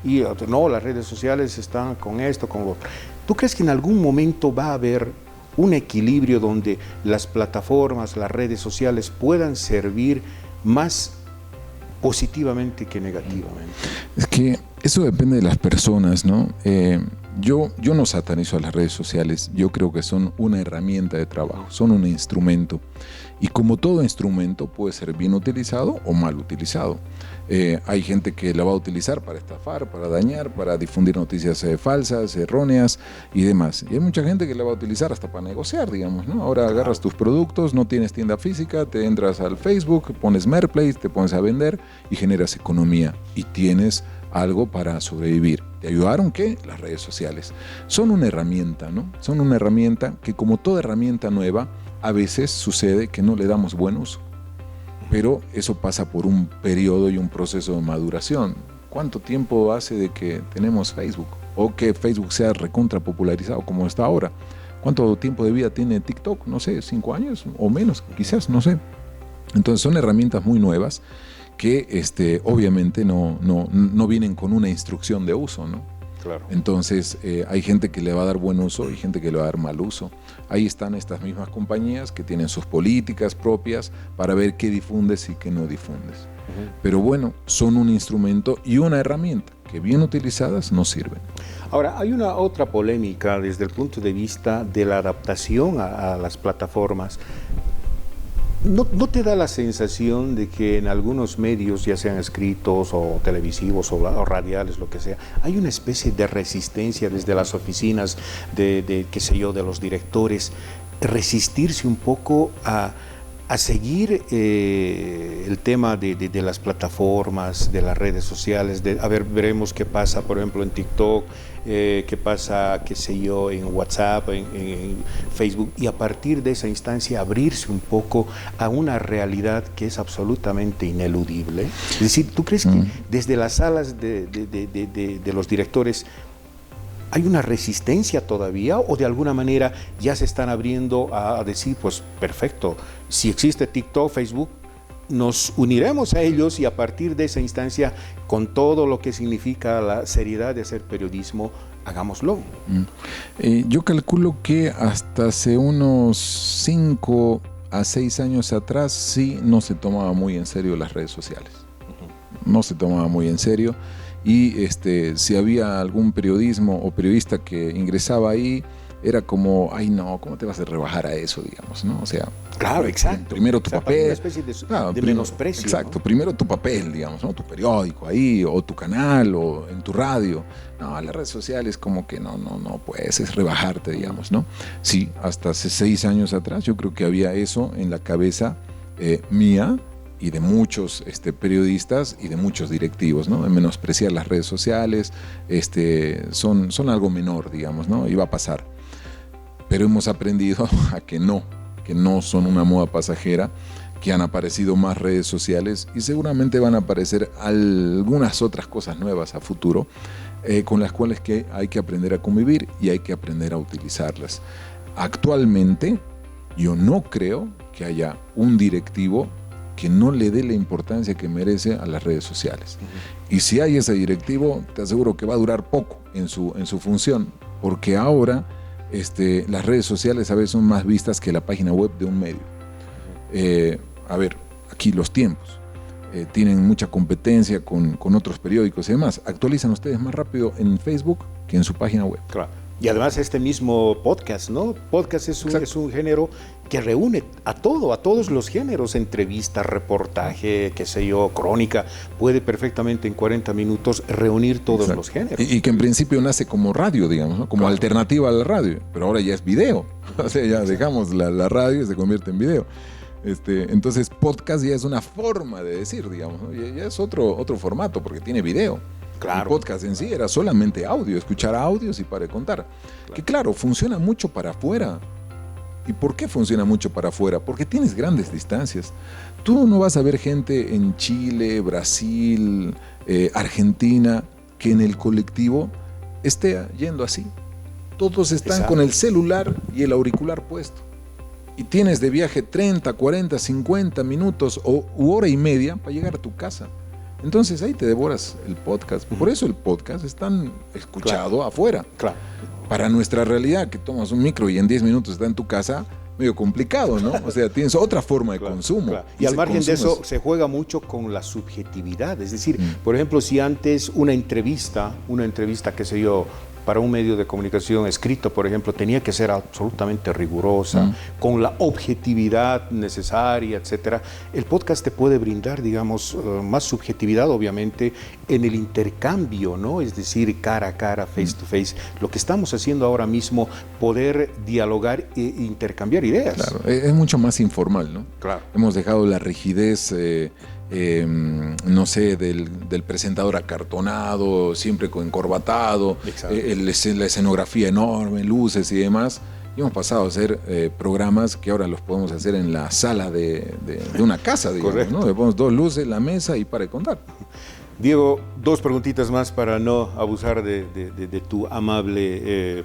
y no, las redes sociales están con esto, con lo otro. ¿Tú crees que en algún momento va a haber un equilibrio donde las plataformas, las redes sociales puedan servir más positivamente que negativamente? Es que eso depende de las personas, ¿no? Yo no satanizo a las redes sociales, yo creo que son una herramienta de trabajo, son un instrumento. Y como todo instrumento puede ser bien utilizado o mal utilizado. Hay gente que la va a utilizar para estafar, para dañar, para difundir noticias falsas, erróneas y demás. Y hay mucha gente que la va a utilizar hasta para negociar, digamos, ¿no? Ahora agarras tus productos, no tienes tienda física, te entras al Facebook, pones Marketplace, te pones a vender y generas economía y tienes algo para sobrevivir. ¿Te ayudaron qué? Las redes sociales. Son una herramienta, ¿no? Son una herramienta que, como toda herramienta nueva, a veces sucede que no le damos buen uso. Pero eso pasa por un periodo y un proceso de maduración. ¿cuánto tiempo hace de que tenemos Facebook? O que Facebook sea recontra popularizado como está ahora. ¿Cuánto tiempo de vida tiene TikTok? No sé, 5 años o menos, quizás, no sé. Entonces son herramientas muy nuevas que obviamente no vienen con una instrucción de uso, ¿no? Claro. Entonces hay gente que le va a dar buen uso y gente que le va a dar mal uso. Ahí están estas mismas compañías que tienen sus políticas propias para ver qué difundes y qué no difundes. Uh-huh. Pero bueno, son un instrumento y una herramienta que bien utilizadas nos sirven. Ahora, hay una otra polémica desde el punto de vista de la adaptación a las plataformas. ¿No te da la sensación de que en algunos medios, ya sean escritos o televisivos o radiales, lo que sea, hay una especie de resistencia desde las oficinas de qué sé yo, de los directores, resistirse un poco a seguir el tema de las plataformas, de las redes sociales, veremos qué pasa, por ejemplo, en TikTok, qué pasa, qué sé yo, en WhatsApp, en Facebook, y a partir de esa instancia abrirse un poco a una realidad que es absolutamente ineludible? Es decir, ¿tú crees que desde las salas de los directores hay una resistencia todavía, o de alguna manera ya se están abriendo a decir, pues perfecto, si existe TikTok, Facebook, nos uniremos a ellos y a partir de esa instancia, con todo lo que significa la seriedad de hacer periodismo, hagámoslo? Yo calculo que hasta hace unos 5 a 6 años atrás sí no se tomaba muy en serio las redes sociales. No se tomaba muy en serio. Y si había algún periodismo o periodista que ingresaba ahí, era como, ay no, ¿cómo te vas a rebajar a eso, digamos, ¿no? O sea, claro, exacto. Primero tu papel. Una especie de menosprecio. Exacto, ¿no? Primero tu papel, digamos, ¿no? Tu periódico ahí, o tu canal, o en tu radio. No, las redes sociales como que no puedes, es rebajarte, digamos, ¿no? Sí, hasta hace 6 años atrás yo creo que había eso en la cabeza mía, y de muchos periodistas y de muchos directivos, ¿no? De menospreciar las redes sociales, son algo menor, digamos, ¿no? Iba a pasar. Pero hemos aprendido a que no son una moda pasajera, que han aparecido más redes sociales y seguramente van a aparecer algunas otras cosas nuevas a futuro, con las cuales que hay que aprender a convivir y hay que aprender a utilizarlas. Actualmente, yo no creo que haya un directivo que no le dé la importancia que merece a las redes sociales. Uh-huh. Y si hay ese directivo, te aseguro que va a durar poco en su función, porque ahora las redes sociales a veces son más vistas que la página web de un medio. A ver, aquí los tiempos tienen mucha competencia con otros periódicos y demás. Actualizan ustedes más rápido en Facebook que en su página web. Claro. Y además este mismo podcast, ¿no? Podcast es un género que reúne a todos los géneros, entrevista, reportaje, qué sé yo, crónica, puede perfectamente en 40 minutos reunir todos Exacto. los géneros. Y que en principio nace como radio, digamos, ¿no? Como alternativa a la radio, pero ahora ya es video. O sea, ya dejamos la radio y se convierte en video. Entonces podcast ya es una forma de decir, digamos, ¿no? Ya es otro formato porque tiene video. Claro. El podcast en sí era solamente audio, escuchar audios y para de contar. Claro. Que claro, funciona mucho para afuera. ¿Y por qué funciona mucho para afuera? Porque tienes grandes distancias. Tú no vas a ver gente en Chile, Brasil, Argentina, que en el colectivo esté yendo así. Todos están con el celular y el auricular puesto. Y tienes de viaje 30, 40, 50 minutos u hora y media para llegar a tu casa. Entonces ahí te devoras el podcast. Por eso el podcast es tan escuchado afuera. Claro. Para nuestra realidad, que tomas un micro y en 10 minutos está en tu casa, medio complicado, ¿no? O sea, tienes otra forma de consumo. Claro. Y al margen de eso, se juega mucho con la subjetividad. Es decir, por ejemplo, si antes una entrevista, qué sé yo, para un medio de comunicación escrito, por ejemplo, tenía que ser absolutamente rigurosa, con la objetividad necesaria, etcétera. El podcast te puede brindar, digamos, más subjetividad, obviamente, en el intercambio, ¿no? Es decir, cara a cara, face to face. Lo que estamos haciendo ahora mismo, poder dialogar e intercambiar ideas. Claro, es mucho más informal, ¿no? Claro. Hemos dejado la rigidez no sé, del presentador acartonado, siempre encorbatado, la escenografía enorme, luces y demás. Y hemos pasado a hacer programas que ahora los podemos hacer en la sala de una casa, digamos, ¿no? Le ponemos 2 luces, la mesa y para de contar. Diego, dos preguntitas más para no abusar de tu amable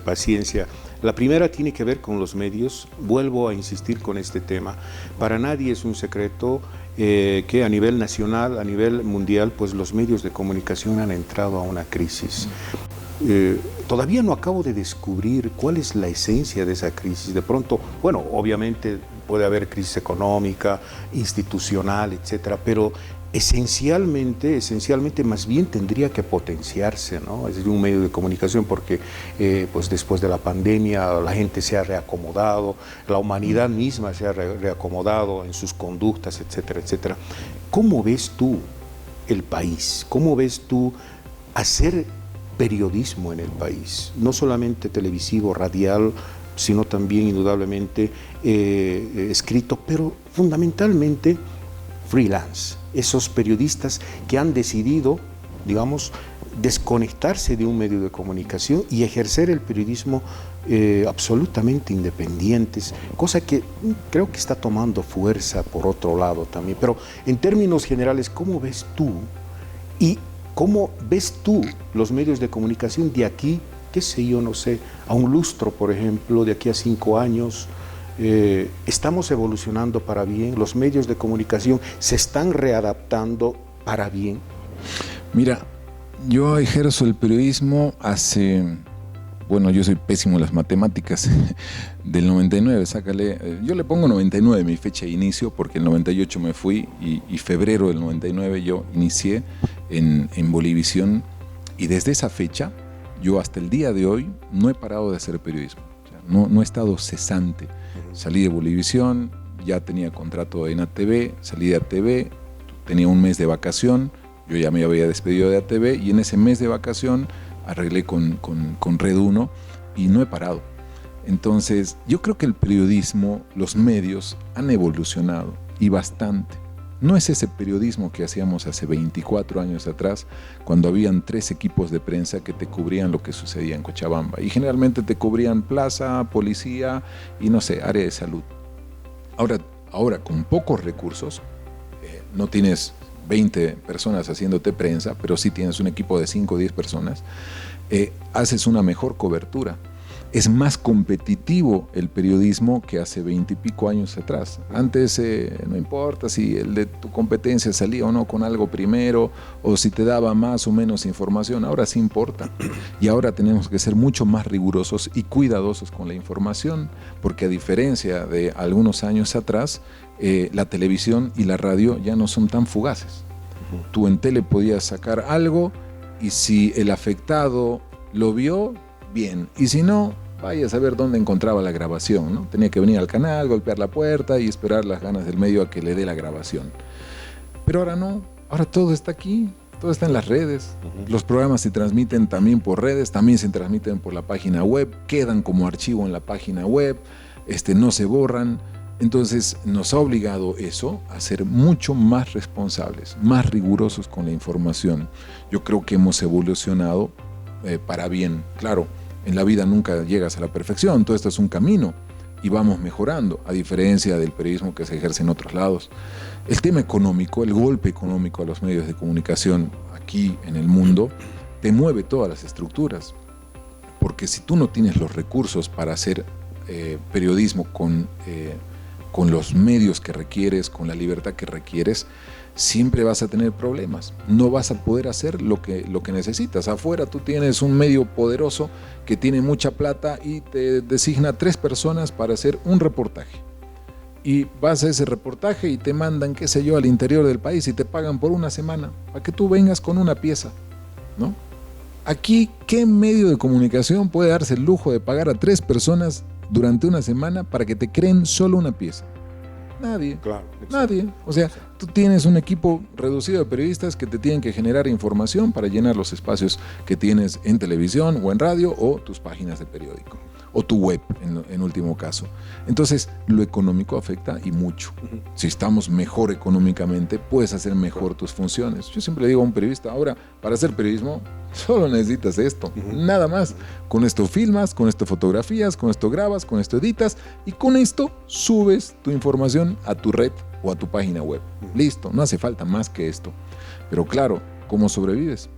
paciencia. La primera tiene que ver con los medios. Vuelvo a insistir con este tema. Para nadie es un secreto que a nivel nacional, a nivel mundial, pues los medios de comunicación han entrado a una crisis. Todavía no acabo de descubrir cuál es la esencia de esa crisis. De pronto, bueno, obviamente puede haber crisis económica, institucional, etcétera, pero esencialmente más bien tendría que potenciarse, ¿no? Es decir, un medio de comunicación porque pues después de la pandemia la gente se ha reacomodado, la humanidad misma se ha reacomodado en sus conductas, etcétera, etcétera. ¿Cómo ves tú el país? ¿Cómo ves tú hacer periodismo en el país? No solamente televisivo, radial, sino también indudablemente escrito, pero fundamentalmente freelance. Esos periodistas que han decidido, digamos, desconectarse de un medio de comunicación y ejercer el periodismo absolutamente independientes, cosa que creo que está tomando fuerza por otro lado también. Pero en términos generales, ¿cómo ves tú y cómo ves tú los medios de comunicación de aquí, qué sé yo, no sé, a un lustro, por ejemplo, de aquí a 5 años? ¿Estamos evolucionando para bien? ¿Los medios de comunicación se están readaptando para bien? Mira, yo ejerzo el periodismo yo soy pésimo en las matemáticas, del 99, sácale, yo le pongo 99 mi fecha de inicio porque el 98 me fui y febrero del 99 yo inicié en Bolivisión, y desde esa fecha yo hasta el día de hoy no he parado de hacer periodismo, o sea, no he estado cesante. Salí de Bolivisión, ya tenía contrato en ATV, salí de ATV, tenía un mes de vacación, yo ya me había despedido de ATV y en ese mes de vacación arreglé con Red 1 y no he parado. Entonces, yo creo que el periodismo, los medios han evolucionado y bastante. No es ese periodismo que hacíamos hace 24 años atrás, cuando habían 3 equipos de prensa que te cubrían lo que sucedía en Cochabamba. Y generalmente te cubrían plaza, policía y no sé, área de salud. Ahora con pocos recursos, no tienes 20 personas haciéndote prensa, pero sí tienes un equipo de 5 o 10 personas, haces una mejor cobertura. Es más competitivo el periodismo que hace 20 y pico años atrás. Antes no importa si el de tu competencia salía o no con algo primero, o si te daba más o menos información, ahora sí importa. Y ahora tenemos que ser mucho más rigurosos y cuidadosos con la información, porque a diferencia de algunos años atrás, la televisión y la radio ya no son tan fugaces. Tú en tele podías sacar algo y si el afectado lo vio, bien, y si no, vaya a saber dónde encontraba la grabación, ¿no? Tenía que venir al canal, golpear la puerta y esperar las ganas del medio a que le dé la grabación. Pero ahora no, ahora todo está aquí, todo está en las redes. Los programas se transmiten también por redes, también se transmiten por la página web, quedan como archivo en la página web, no se borran. Entonces nos ha obligado eso a ser mucho más responsables, más rigurosos con la información. Yo creo que hemos evolucionado para bien, claro. En la vida nunca llegas a la perfección, todo esto es un camino y vamos mejorando, a diferencia del periodismo que se ejerce en otros lados. El tema económico, el golpe económico a los medios de comunicación aquí en el mundo, te mueve todas las estructuras, porque si tú no tienes los recursos para hacer periodismo con los medios que requieres, con la libertad que requieres, siempre vas a tener problemas, no vas a poder hacer lo que necesitas. Afuera tú tienes un medio poderoso que tiene mucha plata y te designa 3 personas para hacer un reportaje. Y vas a ese reportaje y te mandan, qué sé yo, al interior del país y te pagan por una semana para que tú vengas con una pieza, ¿no? Aquí, ¿qué medio de comunicación puede darse el lujo de pagar a 3 personas durante una semana para que te creen solo una pieza? Nadie, claro, nadie. O sea, tú tienes un equipo reducido de periodistas que te tienen que generar información para llenar los espacios que tienes en televisión o en radio o tus páginas de periódico o tu web en último caso. Entonces, lo económico afecta y mucho. Si estamos mejor económicamente, puedes hacer mejor tus funciones. Yo siempre le digo a un periodista, ahora, para hacer periodismo, solo necesitas esto, nada más. Con esto filmas, con esto fotografías, con esto grabas, con esto editas y con esto subes tu información a tu red o a tu página web. Listo, no hace falta más que esto. Pero claro, ¿cómo sobrevives?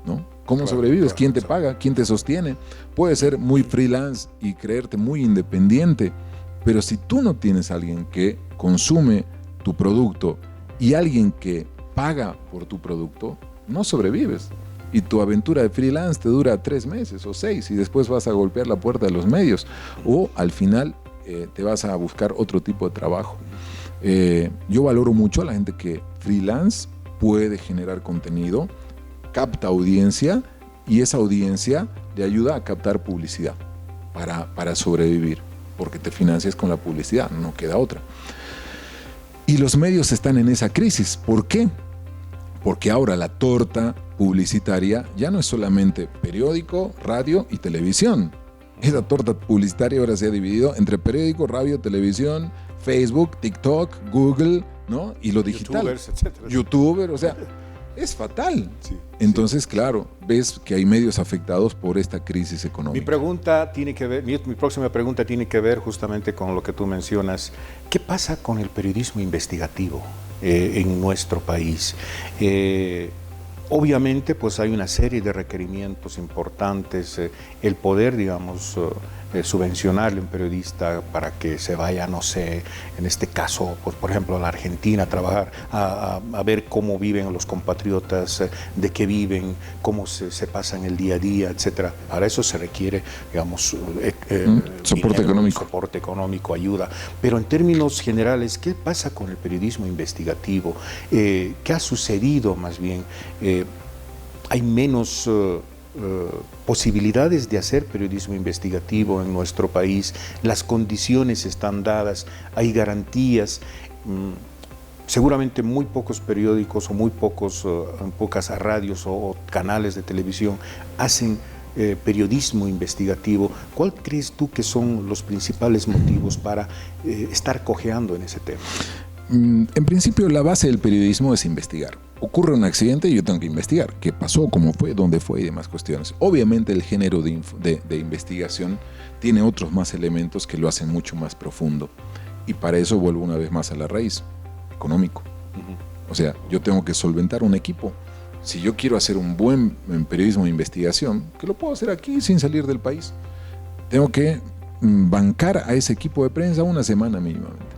¿No? ¿Cómo Claro, sobrevives? claro, ¿Quién te exacto. paga? ¿Quién te sostiene? Puedes ser muy freelance y creerte muy independiente, pero si tú no tienes a alguien que consume tu producto y alguien que paga por tu producto, no sobrevives. Y tu aventura de freelance te dura 3 meses o 6 y después vas a golpear la puerta de los medios o al final te vas a buscar otro tipo de trabajo. Yo valoro mucho a la gente que freelance puede generar contenido, capta audiencia y esa audiencia le ayuda a captar publicidad para sobrevivir, porque te financias con la publicidad, no queda otra. Y los medios están en esa crisis. ¿Por qué? Porque ahora la torta publicitaria ya no es solamente periódico, radio y televisión. Esa torta publicitaria ahora se ha dividido entre periódico, radio, televisión, Facebook, TikTok, Google, ¿no? Y lo digital. YouTubers, etcétera. YouTuber, o sea, es fatal. Sí, Entonces, claro, ves que hay medios afectados por esta crisis Mi económica. pregunta tiene que ver, mi próxima pregunta tiene que ver justamente con lo que tú mencionas. ¿Qué pasa con el periodismo investigativo en nuestro país? Obviamente, pues hay una serie de requerimientos importantes, el poder, digamos, subvencionarle a un periodista para que se vaya, no sé, en este caso, pues, por ejemplo, a la Argentina a trabajar, a ver cómo viven los compatriotas, de qué viven, cómo se pasan el día a día, etcétera. Para eso se requiere, digamos, soporte económico. soporte económico, ayuda. Pero en términos generales, ¿qué pasa con el periodismo investigativo? ¿Qué ha sucedido más bien? Hay menos posibilidades de hacer periodismo investigativo en nuestro país, las condiciones están dadas, hay garantías. Seguramente muy pocos periódicos o muy pocas radios o canales de televisión hacen periodismo investigativo. ¿Cuál crees tú que son los principales motivos para estar cojeando en ese tema? En principio, la base del periodismo es investigar. Ocurre un accidente y yo tengo que investigar qué pasó, cómo fue, dónde fue y demás cuestiones. Obviamente el género de investigación tiene otros más elementos que lo hacen mucho más profundo. Y para eso vuelvo una vez más a la raíz, económico. O sea, yo tengo que solventar un equipo. Si yo quiero hacer un buen periodismo de investigación, que lo puedo hacer aquí sin salir del país, tengo que bancar a ese equipo de prensa una semana mínimamente.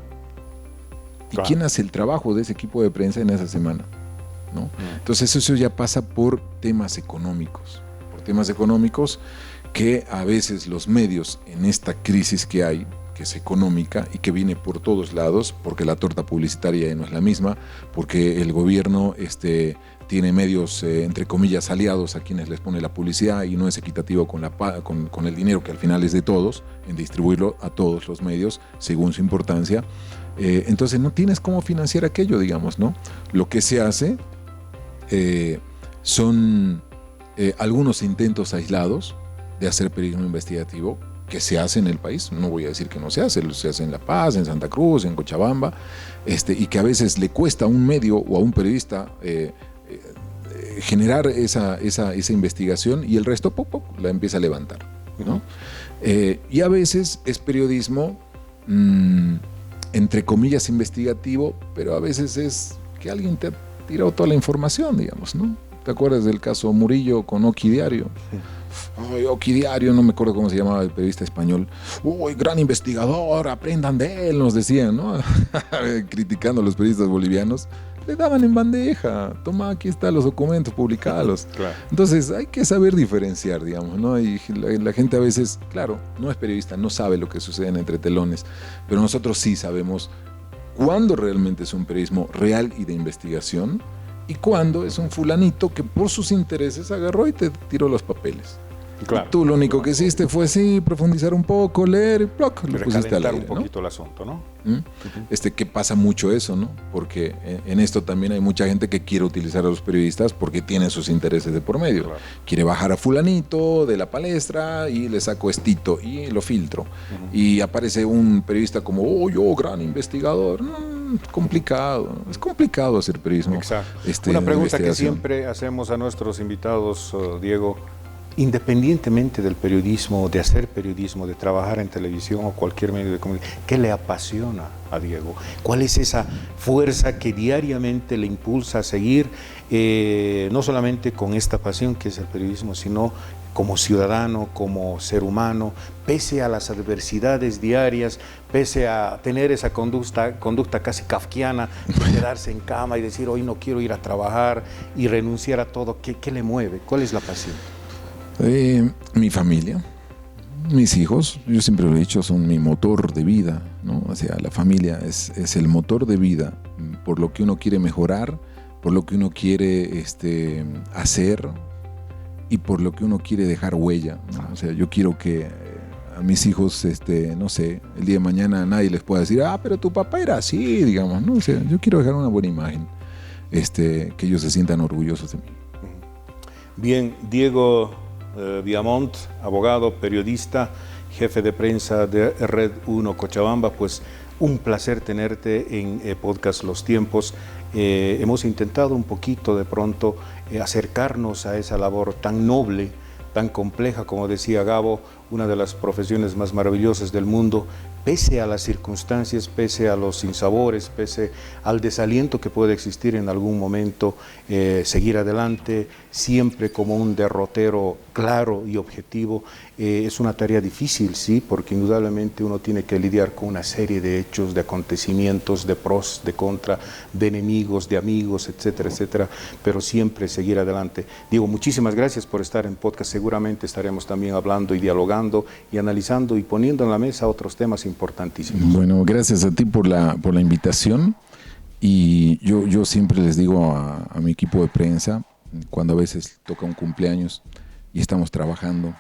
¿Y Claro. quién hace el trabajo de ese equipo de prensa en esa semana? ¿No? Entonces eso ya pasa por temas económicos, que a veces los medios en esta crisis que hay, que es económica y que viene por todos lados, porque la torta publicitaria no es la misma, porque el gobierno tiene medios, entre comillas, aliados a quienes les pone la publicidad y no es equitativo con el dinero que al final es de todos, en distribuirlo a todos los medios según su importancia. Entonces no tienes cómo financiar aquello, digamos, ¿no? Lo que se hace son algunos intentos aislados de hacer periodismo investigativo que se hace en el país. No voy a decir que no se hace en La Paz, en Santa Cruz, en Cochabamba, y que a veces le cuesta a un medio o a un periodista generar esa investigación y el resto la empieza a levantar, ¿no? Y a veces es periodismo entre comillas investigativo, pero a veces es que alguien te ha tirado toda la información, digamos, ¿no? ¿Te acuerdas del caso Murillo con Oki Diario? Ay, Oki Diario, no me acuerdo cómo se llamaba el periodista español. Uy, gran investigador, aprendan de él, nos decían, ¿no? Criticando a los periodistas bolivianos. Le daban en bandeja, toma, aquí están los documentos, publicados. Claro. Entonces hay que saber diferenciar, digamos, ¿no? Y la gente a veces, claro, no es periodista, no sabe lo que sucede entre telones, pero nosotros sí sabemos cuándo realmente es un periodismo real y de investigación y cuándo es un fulanito que por sus intereses agarró y te tiró los papeles. Claro. Tú lo único que hiciste fue sí, profundizar un poco, leer y ¡ploc! Lo pusiste al aire, un poquito, ¿no? El asunto, ¿no? Que pasa mucho eso, ¿no? Porque en esto también hay mucha gente que quiere utilizar a los periodistas porque tiene sus intereses de por medio. Claro. Quiere bajar a fulanito de la palestra y le saco estito y lo filtro. Y aparece un periodista como, oh, yo, gran investigador. Complicado. Es complicado hacer periodismo. Exacto. Una pregunta que siempre hacemos a nuestros invitados, Diego. Independientemente del periodismo, de hacer periodismo, de trabajar en televisión o cualquier medio de comunicación, ¿qué le apasiona a Diego? ¿Cuál es esa fuerza que diariamente le impulsa a seguir, no solamente con esta pasión que es el periodismo, sino como ciudadano, como ser humano, pese a las adversidades diarias, pese a tener esa conducta casi kafkiana, de quedarse en cama y decir hoy no quiero ir a trabajar y renunciar a todo? ¿Qué le mueve? ¿Cuál es la pasión? Mi familia, mis hijos, yo siempre lo he dicho, son mi motor de vida, ¿no? O sea, la familia es el motor de vida, por lo que uno quiere mejorar, por lo que uno quiere hacer y por lo que uno quiere dejar huella, ¿no? O sea, yo quiero que a mis hijos, no sé, el día de mañana nadie les pueda decir, pero tu papá era así, digamos, ¿no? O sea, yo quiero dejar una buena imagen, que ellos se sientan orgullosos de mí. Bien, Diego Viamont, abogado, periodista, jefe de prensa de Red 1 Cochabamba, pues un placer tenerte en Podcast Los Tiempos. Hemos intentado un poquito de pronto acercarnos a esa labor tan noble, tan compleja, como decía Gabo, una de las profesiones más maravillosas del mundo, pese a las circunstancias, pese a los sinsabores, pese al desaliento que puede existir en algún momento, seguir adelante, siempre como un derrotero claro y objetivo. Es una tarea difícil, sí, porque indudablemente uno tiene que lidiar con una serie de hechos, de acontecimientos, de pros, de contra, de enemigos, de amigos, etcétera, etcétera, pero siempre seguir adelante. Diego, muchísimas gracias por estar en podcast. Seguramente estaremos también hablando y dialogando y analizando y poniendo en la mesa otros temas importantísimos. Bueno, gracias a ti por la invitación, y yo siempre les digo a mi equipo de prensa, cuando a veces toca un cumpleaños y estamos trabajando,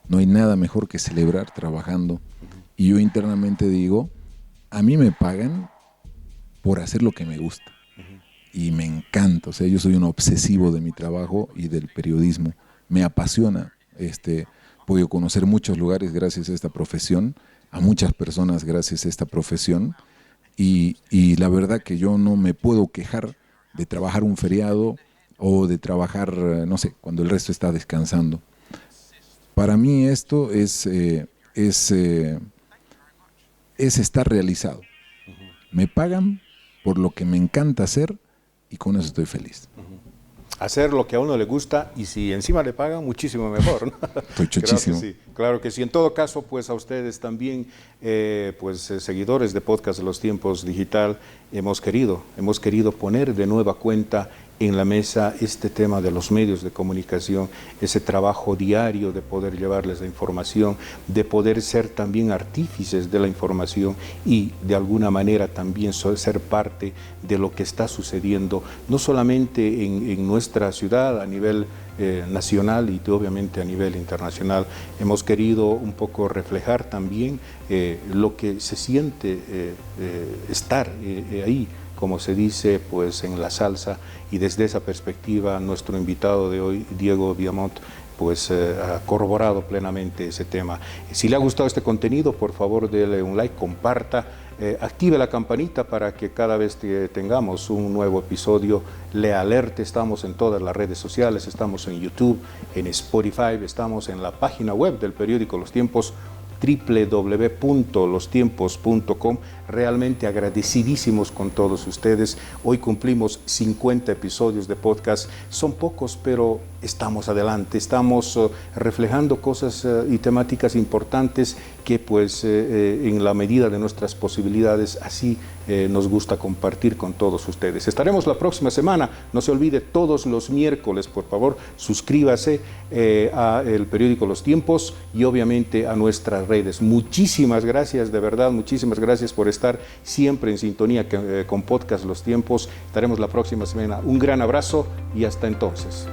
no hay nada mejor que celebrar trabajando. Y yo internamente digo, a mí me pagan por hacer lo que me gusta y me encanta. O sea, yo soy un obsesivo de mi trabajo y del periodismo, me apasiona. He podido conocer muchos lugares gracias a esta profesión, a muchas personas gracias a esta profesión, y la verdad que yo no me puedo quejar de trabajar un feriado o de trabajar, no sé, cuando el resto está descansando. Para mí esto es estar realizado. Me pagan por lo que me encanta hacer y con eso estoy feliz. Hacer lo que a uno le gusta, y si encima le pagan, muchísimo mejor, ¿no? Estoy chuchísimo. Claro que sí. En todo caso, pues a ustedes también, seguidores de Podcast de los Tiempos Digital, hemos querido poner de nueva cuenta en la mesa este tema de los medios de comunicación, ese trabajo diario de poder llevarles la información, de poder ser también artífices de la información y de alguna manera también ser parte de lo que está sucediendo, no solamente en nuestra ciudad a nivel nacional y obviamente a nivel internacional. Hemos querido un poco reflejar también lo que se siente estar ahí, como se dice, pues en la salsa, y desde esa perspectiva nuestro invitado de hoy, Diego Viamont, pues ha corroborado plenamente ese tema. Si le ha gustado este contenido, por favor dele un like, comparta, active la campanita para que cada vez que tengamos un nuevo episodio le alerte. Estamos en todas las redes sociales, estamos en YouTube, en Spotify, estamos en la página web del periódico Los Tiempos, www.lostiempos.com. Realmente agradecidísimos con todos ustedes. Hoy cumplimos 50 episodios de podcast. Son pocos, pero estamos adelante. Estamos reflejando cosas y temáticas importantes que pues en la medida de nuestras posibilidades así nos gusta compartir con todos ustedes. Estaremos la próxima semana. No se olvide, todos los miércoles, por favor, suscríbase a el periódico Los Tiempos y obviamente a nuestras redes. Muchísimas gracias, de verdad, muchísimas gracias por estar siempre en sintonía con Podcast Los Tiempos. Estaremos la próxima semana. Un gran abrazo y hasta entonces.